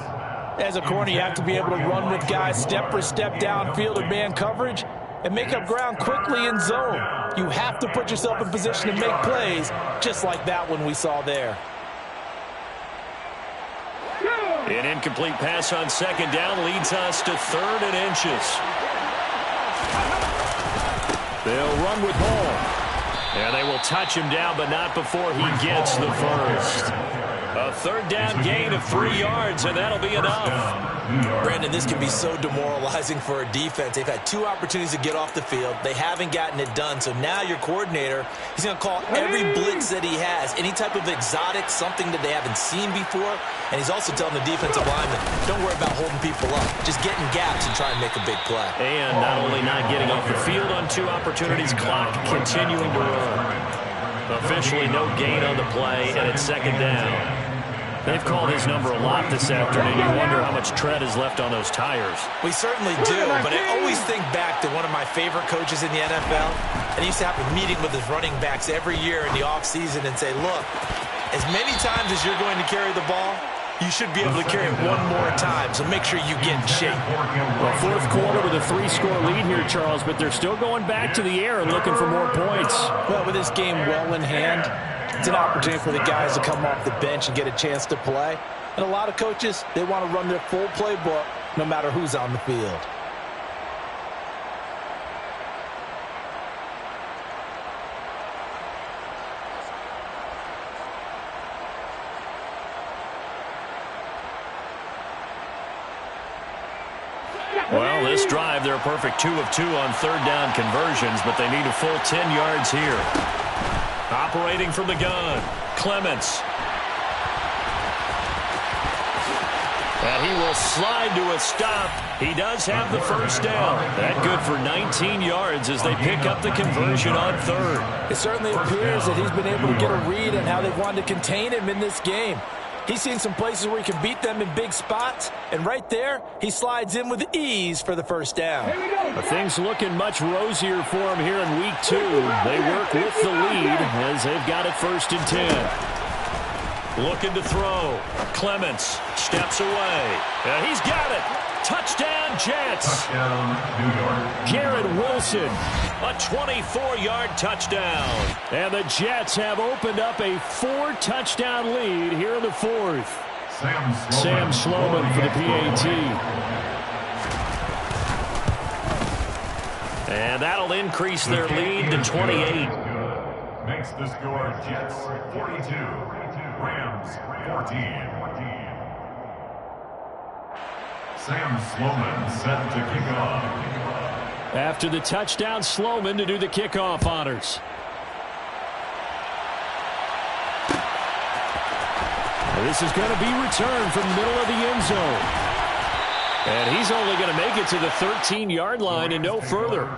As a corner, you have to be able to run with guys step for step downfield in man coverage and make up ground quickly in zone. You have to put yourself in position to make plays, just like that one we saw there. An incomplete pass on 2nd down leads us to 3rd and inches. They'll run with Hall. And they will touch him down, but not before he gets the first. A 3rd down gain of 3 yards, and that'll be enough. Brandon, this can be so demoralizing for a defense. They've had 2 opportunities to get off the field. They haven't gotten it done. So now your coordinator, he's going to call every blitz that he has, any type of exotic, something that they haven't seen before. And he's also telling the defensive lineman, don't worry about holding people up. Just get in gaps and try and make a big play. And not only not getting off the field on 2 opportunities, clock continuing to run. Officially no gain on the play, and it's 2nd down. They've called his number a lot this afternoon. You wonder how much tread is left on those tires. We certainly do, but I always think back to one of my favorite coaches in the NFL. And he used to have a meeting with his running backs every year in the offseason and say, look, as many times as you're going to carry the ball, you should be able to carry it one more time, so make sure you get in shape. Well, 4th quarter with a 3-score lead here, Charles, but they're still going back to the air and looking for more points. Well, with this game well in hand, it's an opportunity for the guys to come off the bench and get a chance to play. And a lot of coaches, they want to run their full playbook no matter who's on the field. Well, this drive, they're a perfect 2 of 2 on 3rd down conversions, but they need a full 10 yards here. Operating from the gun, Clements. And he will slide to a stop. He does have the first down. That good for 19 yards as they pick up the conversion on 3rd. It certainly appears that he's been able to get a read on how they wanted to contain him in this game. He's seen some places where he can beat them in big spots, and right there, he slides in with ease for the first down. Things looking much rosier for him here in week 2. They work with the lead as they've got it 1st and 10. Looking to throw. Clements steps away. And he's got it. Touchdown, Jets. Touchdown, New York. Garrett Wilson. A 24-yard touchdown. And the Jets have opened up a 4-touchdown lead here in the 4th. Sam Sloman for the PAT. And that'll increase their lead to 28. Makes the score Jets 42, Rams 14. Sam Sloman set to kick off. After the touchdown, Sloman to do the kickoff honors. This is going to be returned from the middle of the end zone. And he's only going to make it to the 13-yard line and no further.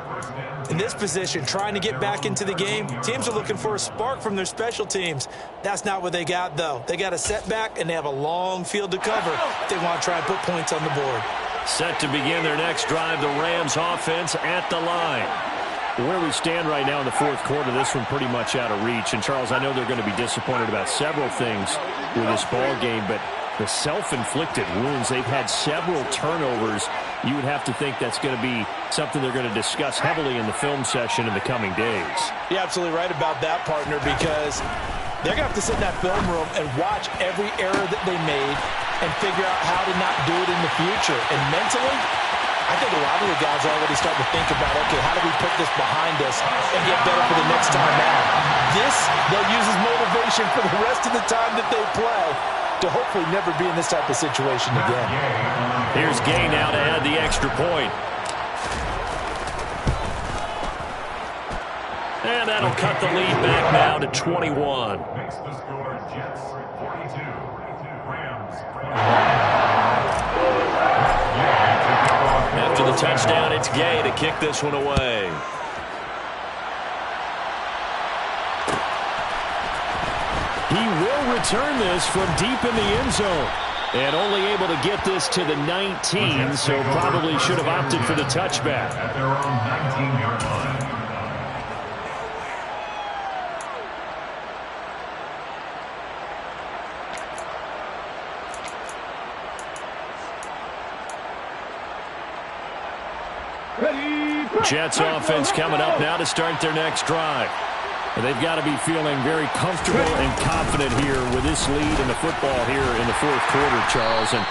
In this position, trying to get back into the game, teams are looking for a spark from their special teams. That's not what they got, though. They got a setback, and they have a long field to cover. They want to try and put points on the board. Set to begin their next drive, the Rams offense at the line. Where we stand right now in the fourth quarter, this one pretty much out of reach. And, Charles, I know they're going to be disappointed about several things with this ball game, but the self-inflicted wounds, they've had several turnovers. You would have to think that's going to be something they're going to discuss heavily in the film session in the coming days. You're absolutely right about that, partner, because they're going to have to sit in that film room and watch every error that they made and figure out how to not do it in the future. And mentally, I think a lot of the guys are already starting to think about, okay, how do we put this behind us and get better for the next time out? This, they'll use as motivation for the rest of the time that they play to hopefully never be in this type of situation again. Here's Gay now to add the extra point. And that'll cut the lead back now to 21. Makes the score Jets 42. Rams. After the touchdown, it's Gay to kick this one away. He will return this from deep in the end zone. And only able to get this to the 19, so probably should have opted for the touchback. At their own 19-yard line. Jets offense coming up now to start their next drive. And they've got to be feeling very comfortable and confident here with this lead in the football here in the fourth quarter, Charles. And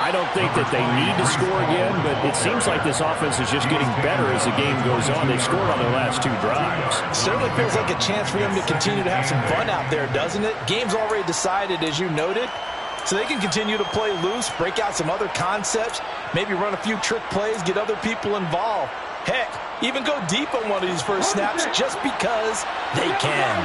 I don't think that they need to score again, but it seems like this offense is just getting better as the game goes on. They've scored on their last two drives. Certainly feels like a chance for them to continue to have some fun out there, doesn't it? Game's already decided, as you noted, so they can continue to play loose, break out some other concepts, maybe run a few trick plays, get other people involved. Heck, even go deep on one of these first snaps just because they can.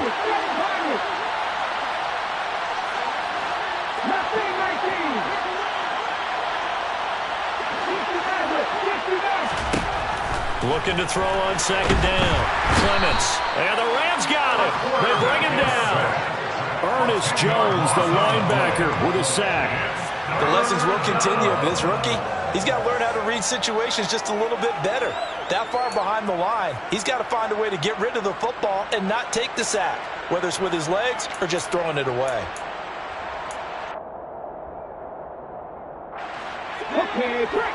Looking to throw on second down. Clements. And the Rams got it. They bring him down. Ernest Jones, the linebacker, with a sack. The lessons will continue, but this rookie, he's got to learn how to read situations just a little bit better. That far behind the line, he's got to find a way to get rid of the football and not take the sack, whether it's with his legs or just throwing it away. Okay, break.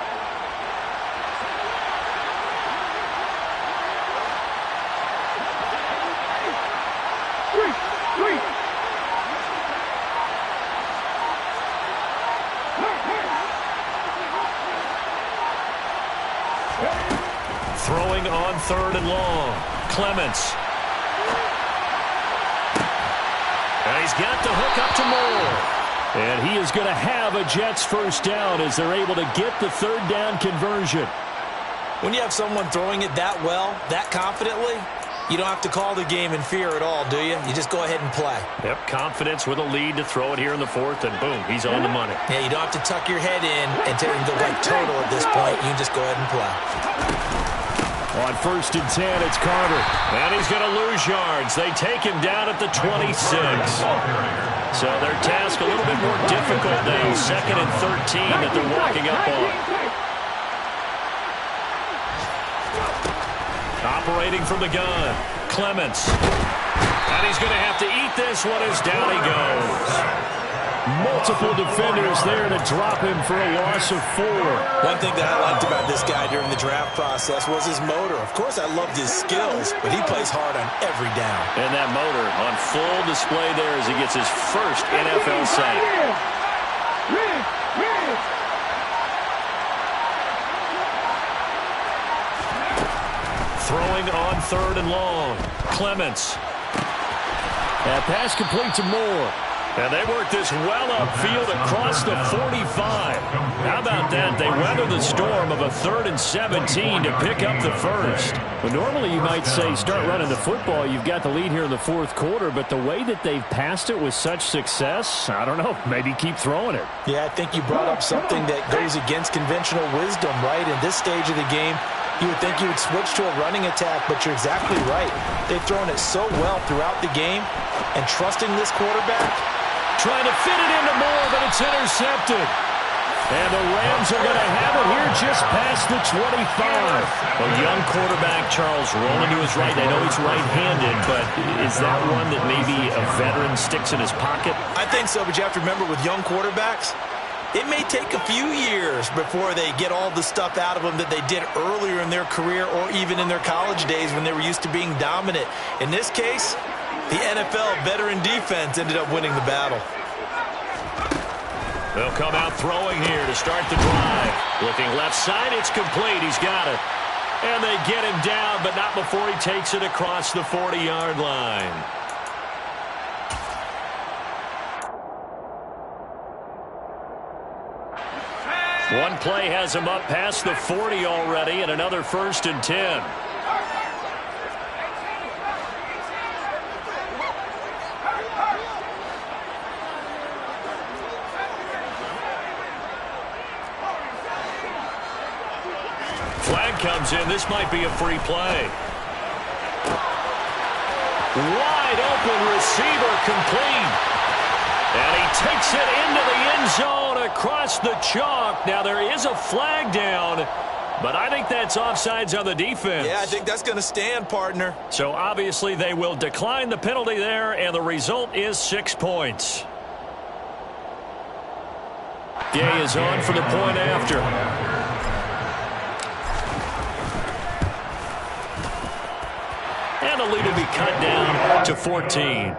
Throwing on third and long. Clements. And he's got the hook up to Moore. And he is going to have a Jets first down as they're able to get the third down conversion. When you have someone throwing it that well, that confidently, you don't have to call the game in fear at all, do you? You just go ahead and play. Yep, confidence with a lead to throw it here in the fourth, and boom, he's on the money. Yeah, you don't have to tuck your head in and take the right total at this point. You can just go ahead and play. On 1st and 10, it's Carter. And he's going to lose yards. They take him down at the 26. So their task a little bit more difficult now. 2nd and 13 that they're walking up on. Operating from the gun, Clements. And he's going to have to eat this one as down he goes. Multiple defenders there to drop him for a loss of 4. One thing that I liked about this guy during the draft process was his motor. Of course, I loved his skills, but he plays hard on every down. And that motor on full display there as he gets his first NFL sack. Throwing on third and long. Clements. That pass complete to Moore. And they work this well upfield across the 45. How about that? They weather the storm of a 3rd and 17 to pick up the first. Well, normally you might say start running the football. You've got the lead here in the 4th quarter, but the way that they've passed it with such success, I don't know, maybe keep throwing it. Yeah, I think you brought up something that goes against conventional wisdom, right? In this stage of the game, you would think you would switch to a running attack, but you're exactly right. They've thrown it so well throughout the game, and trusting this quarterback. Trying to fit it into Moore, but it's intercepted. And the Rams are going to have it here just past the 25. A young quarterback, Charles, rolling to his right. I know he's right-handed, but is that one that maybe a veteran sticks in his pocket? I think so, but you have to remember with young quarterbacks, it may take a few years before they get all the stuff out of them that they did earlier in their career or even in their college days when they were used to being dominant. In this case, the NFL veteran defense ended up winning the battle. They'll come out throwing here to start the drive. Looking left side, it's complete. He's got it. And they get him down, but not before he takes it across the 40-yard line. One play has him up past the 40 already, and another 1st and 10. Flag comes in. This might be a free play. Wide open receiver complete. And he takes it into the end zone across the chalk. Now there is a flag down, but I think that's offsides on the defense. Yeah, I think that's going to stand, partner. So obviously they will decline the penalty there, and the result is 6 points. Gay is on for the point after. And the lead will be cut down to 14.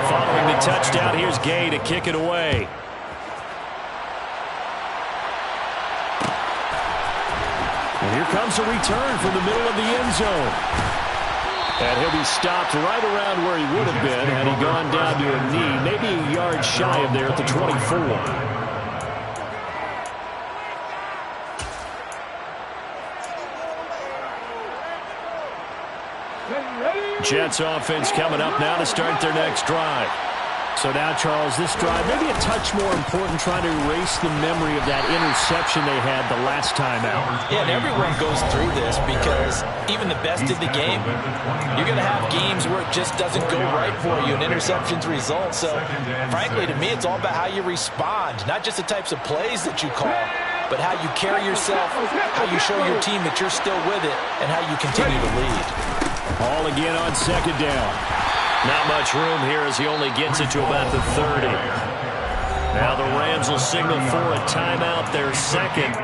Following the touchdown, here's Gay to kick it away. And here comes a return from the middle of the end zone. And he'll be stopped right around where he would have been had he gone down to a knee, maybe a yard shy of there at the 24. Jets offense coming up now to start their next drive. So now, Charles, this drive maybe a touch more important, trying to erase the memory of that interception they had the last time out. Yeah, and everyone goes through this because even the best of the game, you're going to have games where it just doesn't go right for you and interceptions result. So, frankly, to me, it's all about how you respond, not just the types of plays that you call, but how you carry yourself, how you show your team that you're still with it, and how you continue to lead. All again on 2nd down. Not much room here as he only gets it to about the 30. Now the Rams will signal for a timeout, their second,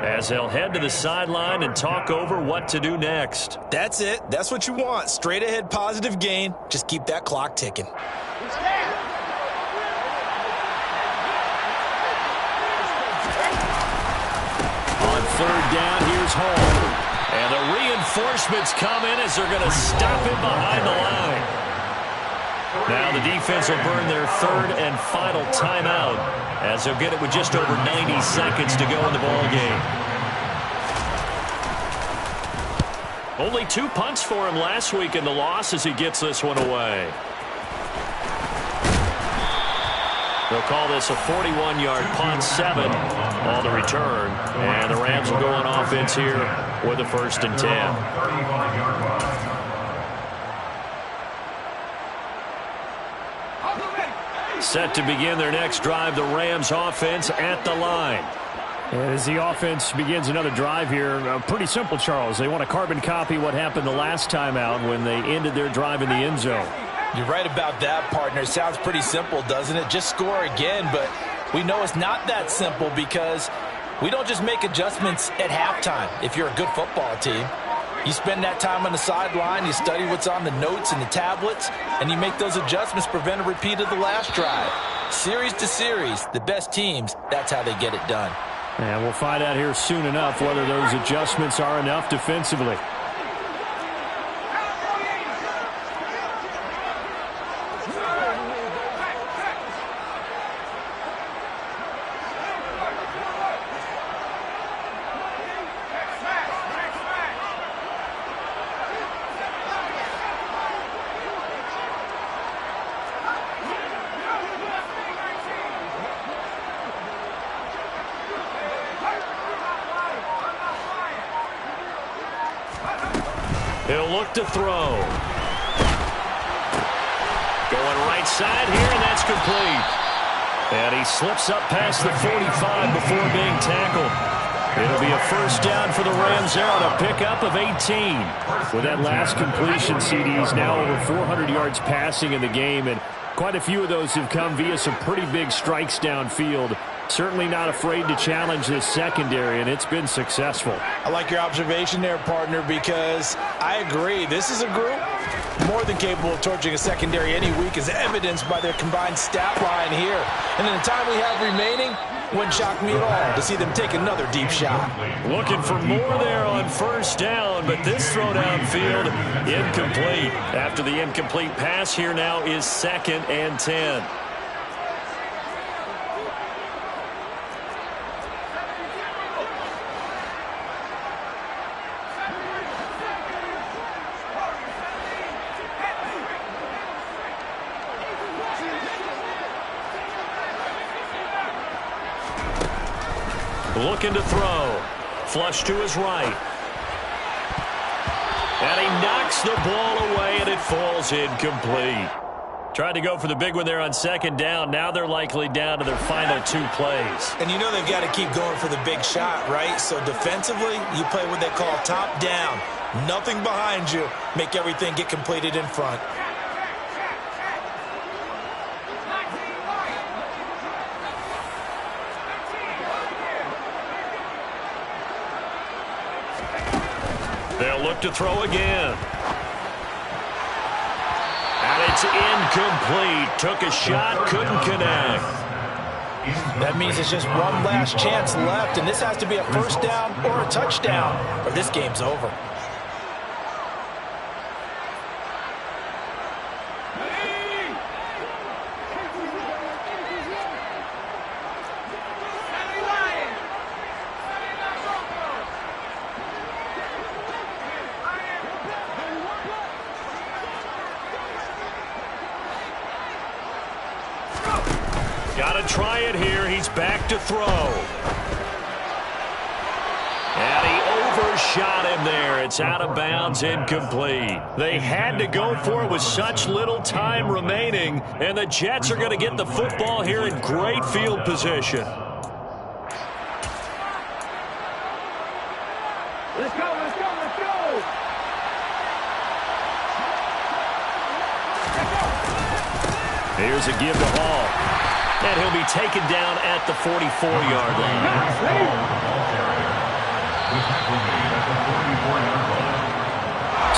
as they'll head to the sideline and talk over what to do next. That's it. That's what you want. Straight ahead positive gain. Just keep that clock ticking. On 3rd down, here's Hall. And the reinforcements come in as they're going to stop him behind the line. Now the defense will burn their 3rd and final timeout as they'll get it with just over 90 seconds to go in the ball game. Only 2 punts for him last week in the loss as he gets this one away. They'll call this a 41-yard punt, 7 on the return. And the Rams will go on offense here with a 1st and 10. Set to begin their next drive, the Rams offense at the line. And as the offense begins another drive here, pretty simple, Charles. They want to carbon copy what happened the last time out when they ended their drive in the end zone. You're right about that, partner. Sounds pretty simple, doesn't it? Just score again, but we know it's not that simple because we don't just make adjustments at halftime if you're a good football team. You spend that time on the sideline, you study what's on the notes and the tablets, and you make those adjustments to prevent a repeat of the last drive. Series to series, the best teams, that's how they get it done. And we'll find out here soon enough whether those adjustments are enough defensively. He'll look to throw. Going right side here, and that's complete. And he slips up past the 45 before being tackled. It'll be a first down for the Rams there on a pickup of 18. With that last completion, CD, he's now over 400 yards passing in the game, and quite a few of those have come via some pretty big strikes downfield. Certainly not afraid to challenge this secondary, and it's been successful. I like your observation there, partner, because I agree. This is a group more than capable of torching a secondary any week, as evidenced by their combined stat line here. And in the time we have remaining, wouldn't shock me at all to see them take another deep shot. Looking for more there on first down, but this throw downfield incomplete. After the incomplete pass, here now is 2nd and 10. Looking to throw. Flush to his right. And he knocks the ball away, and it falls incomplete. Tried to go for the big one there on 2nd down. Now they're likely down to their final 2 plays. And you know they've got to keep going for the big shot, right? So defensively, you play what they call top down. Nothing behind you. Make everything get completed in front. They'll look to throw again. And it's incomplete. Took a shot, couldn't connect. That means it's just one last chance left, and this has to be a first down or a touchdown, or this game's over. Got to try it here. He's back to throw. And he overshot him there. It's out of bounds, incomplete. They had to go for it with such little time remaining, and the Jets are going to get the football here in great field position. Let's go, let's go, let's go! Here's a give to Hall. And he'll be taken down at the 44-yard line.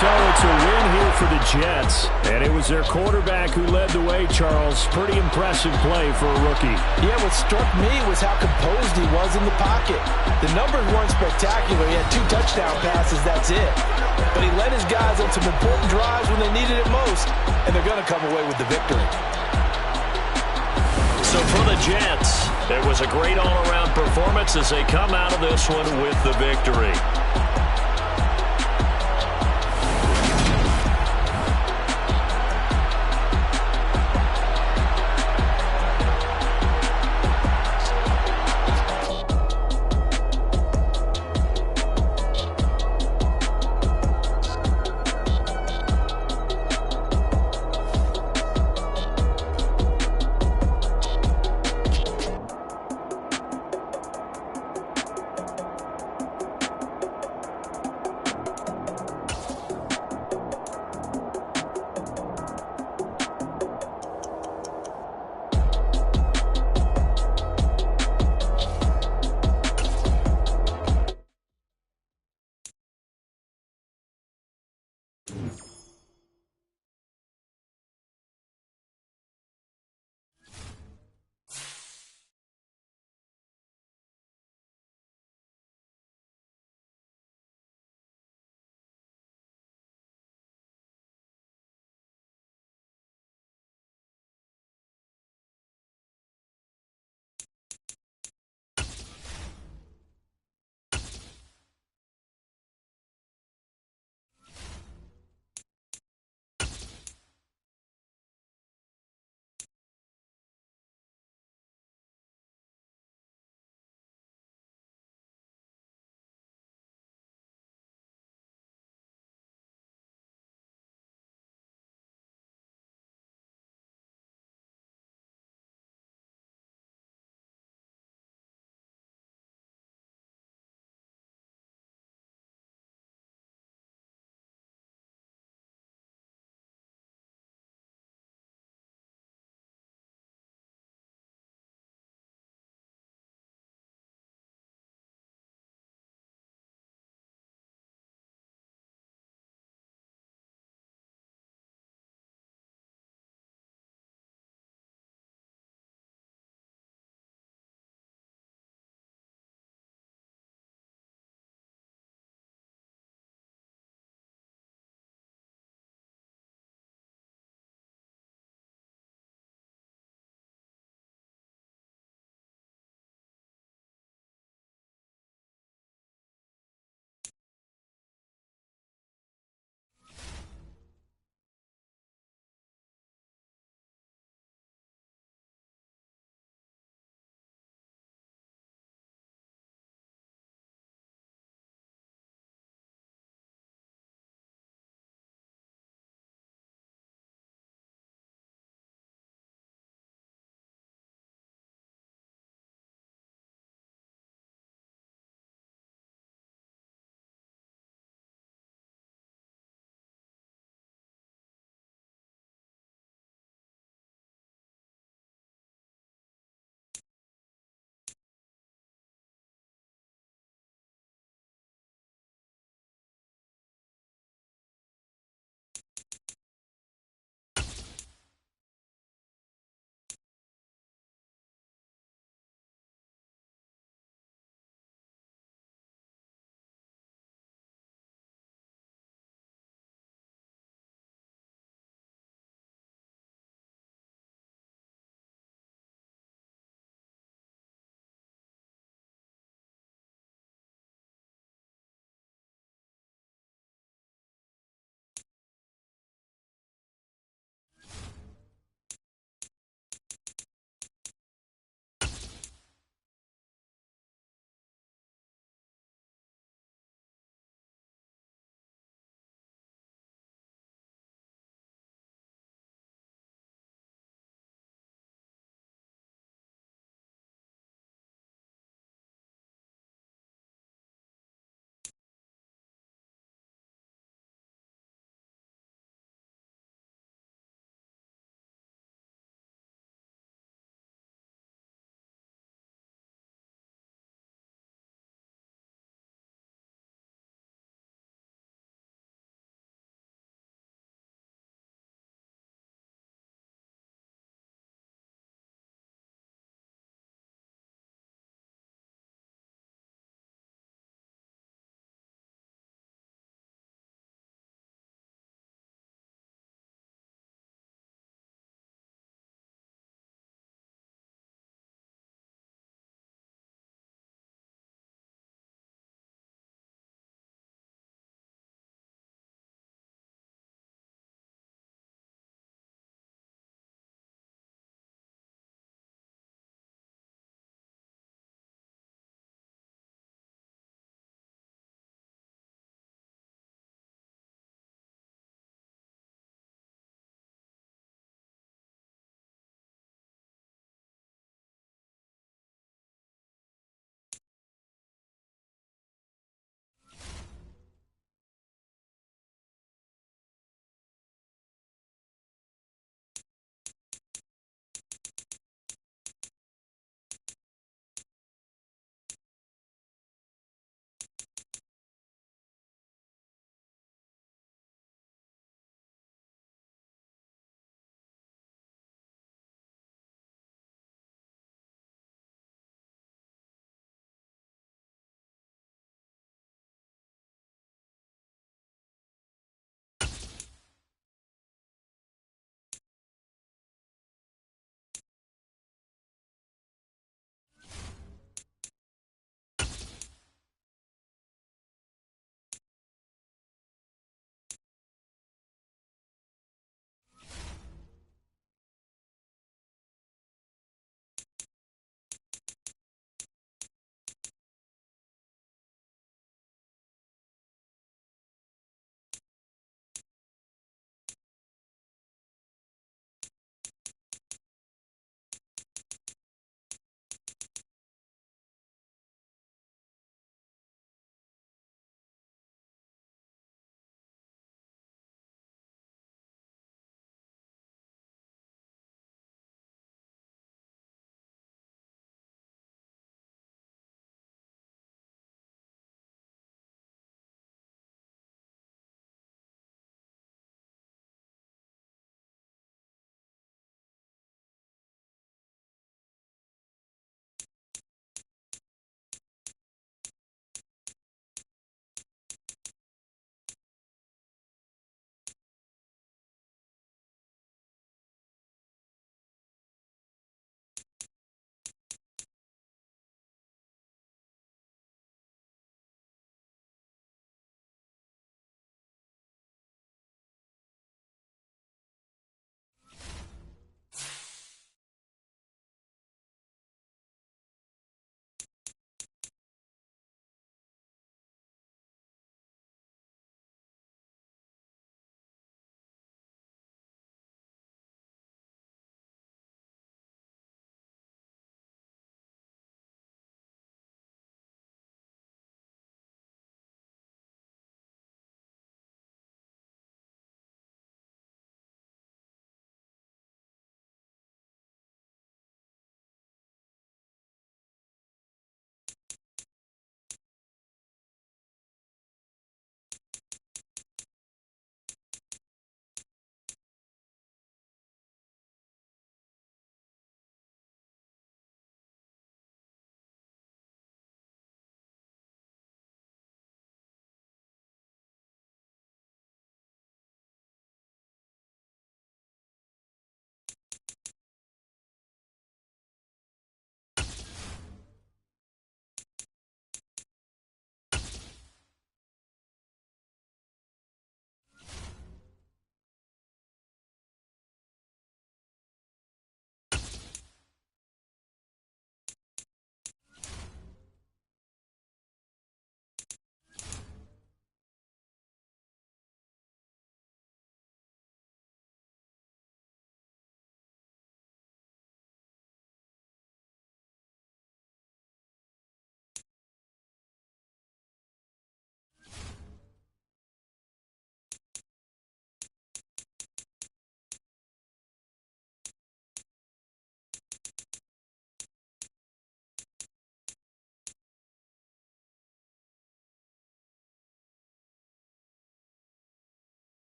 So it's a win here for the Jets, and it was their quarterback who led the way, Charles. Pretty impressive play for a rookie. Yeah, what struck me was how composed he was in the pocket. The numbers weren't spectacular. He had 2 touchdown passes, that's it. But he led his guys on some important drives when they needed it most, and they're going to come away with the victory. So for the Jets, it was a great all-around performance as they come out of this one with the victory.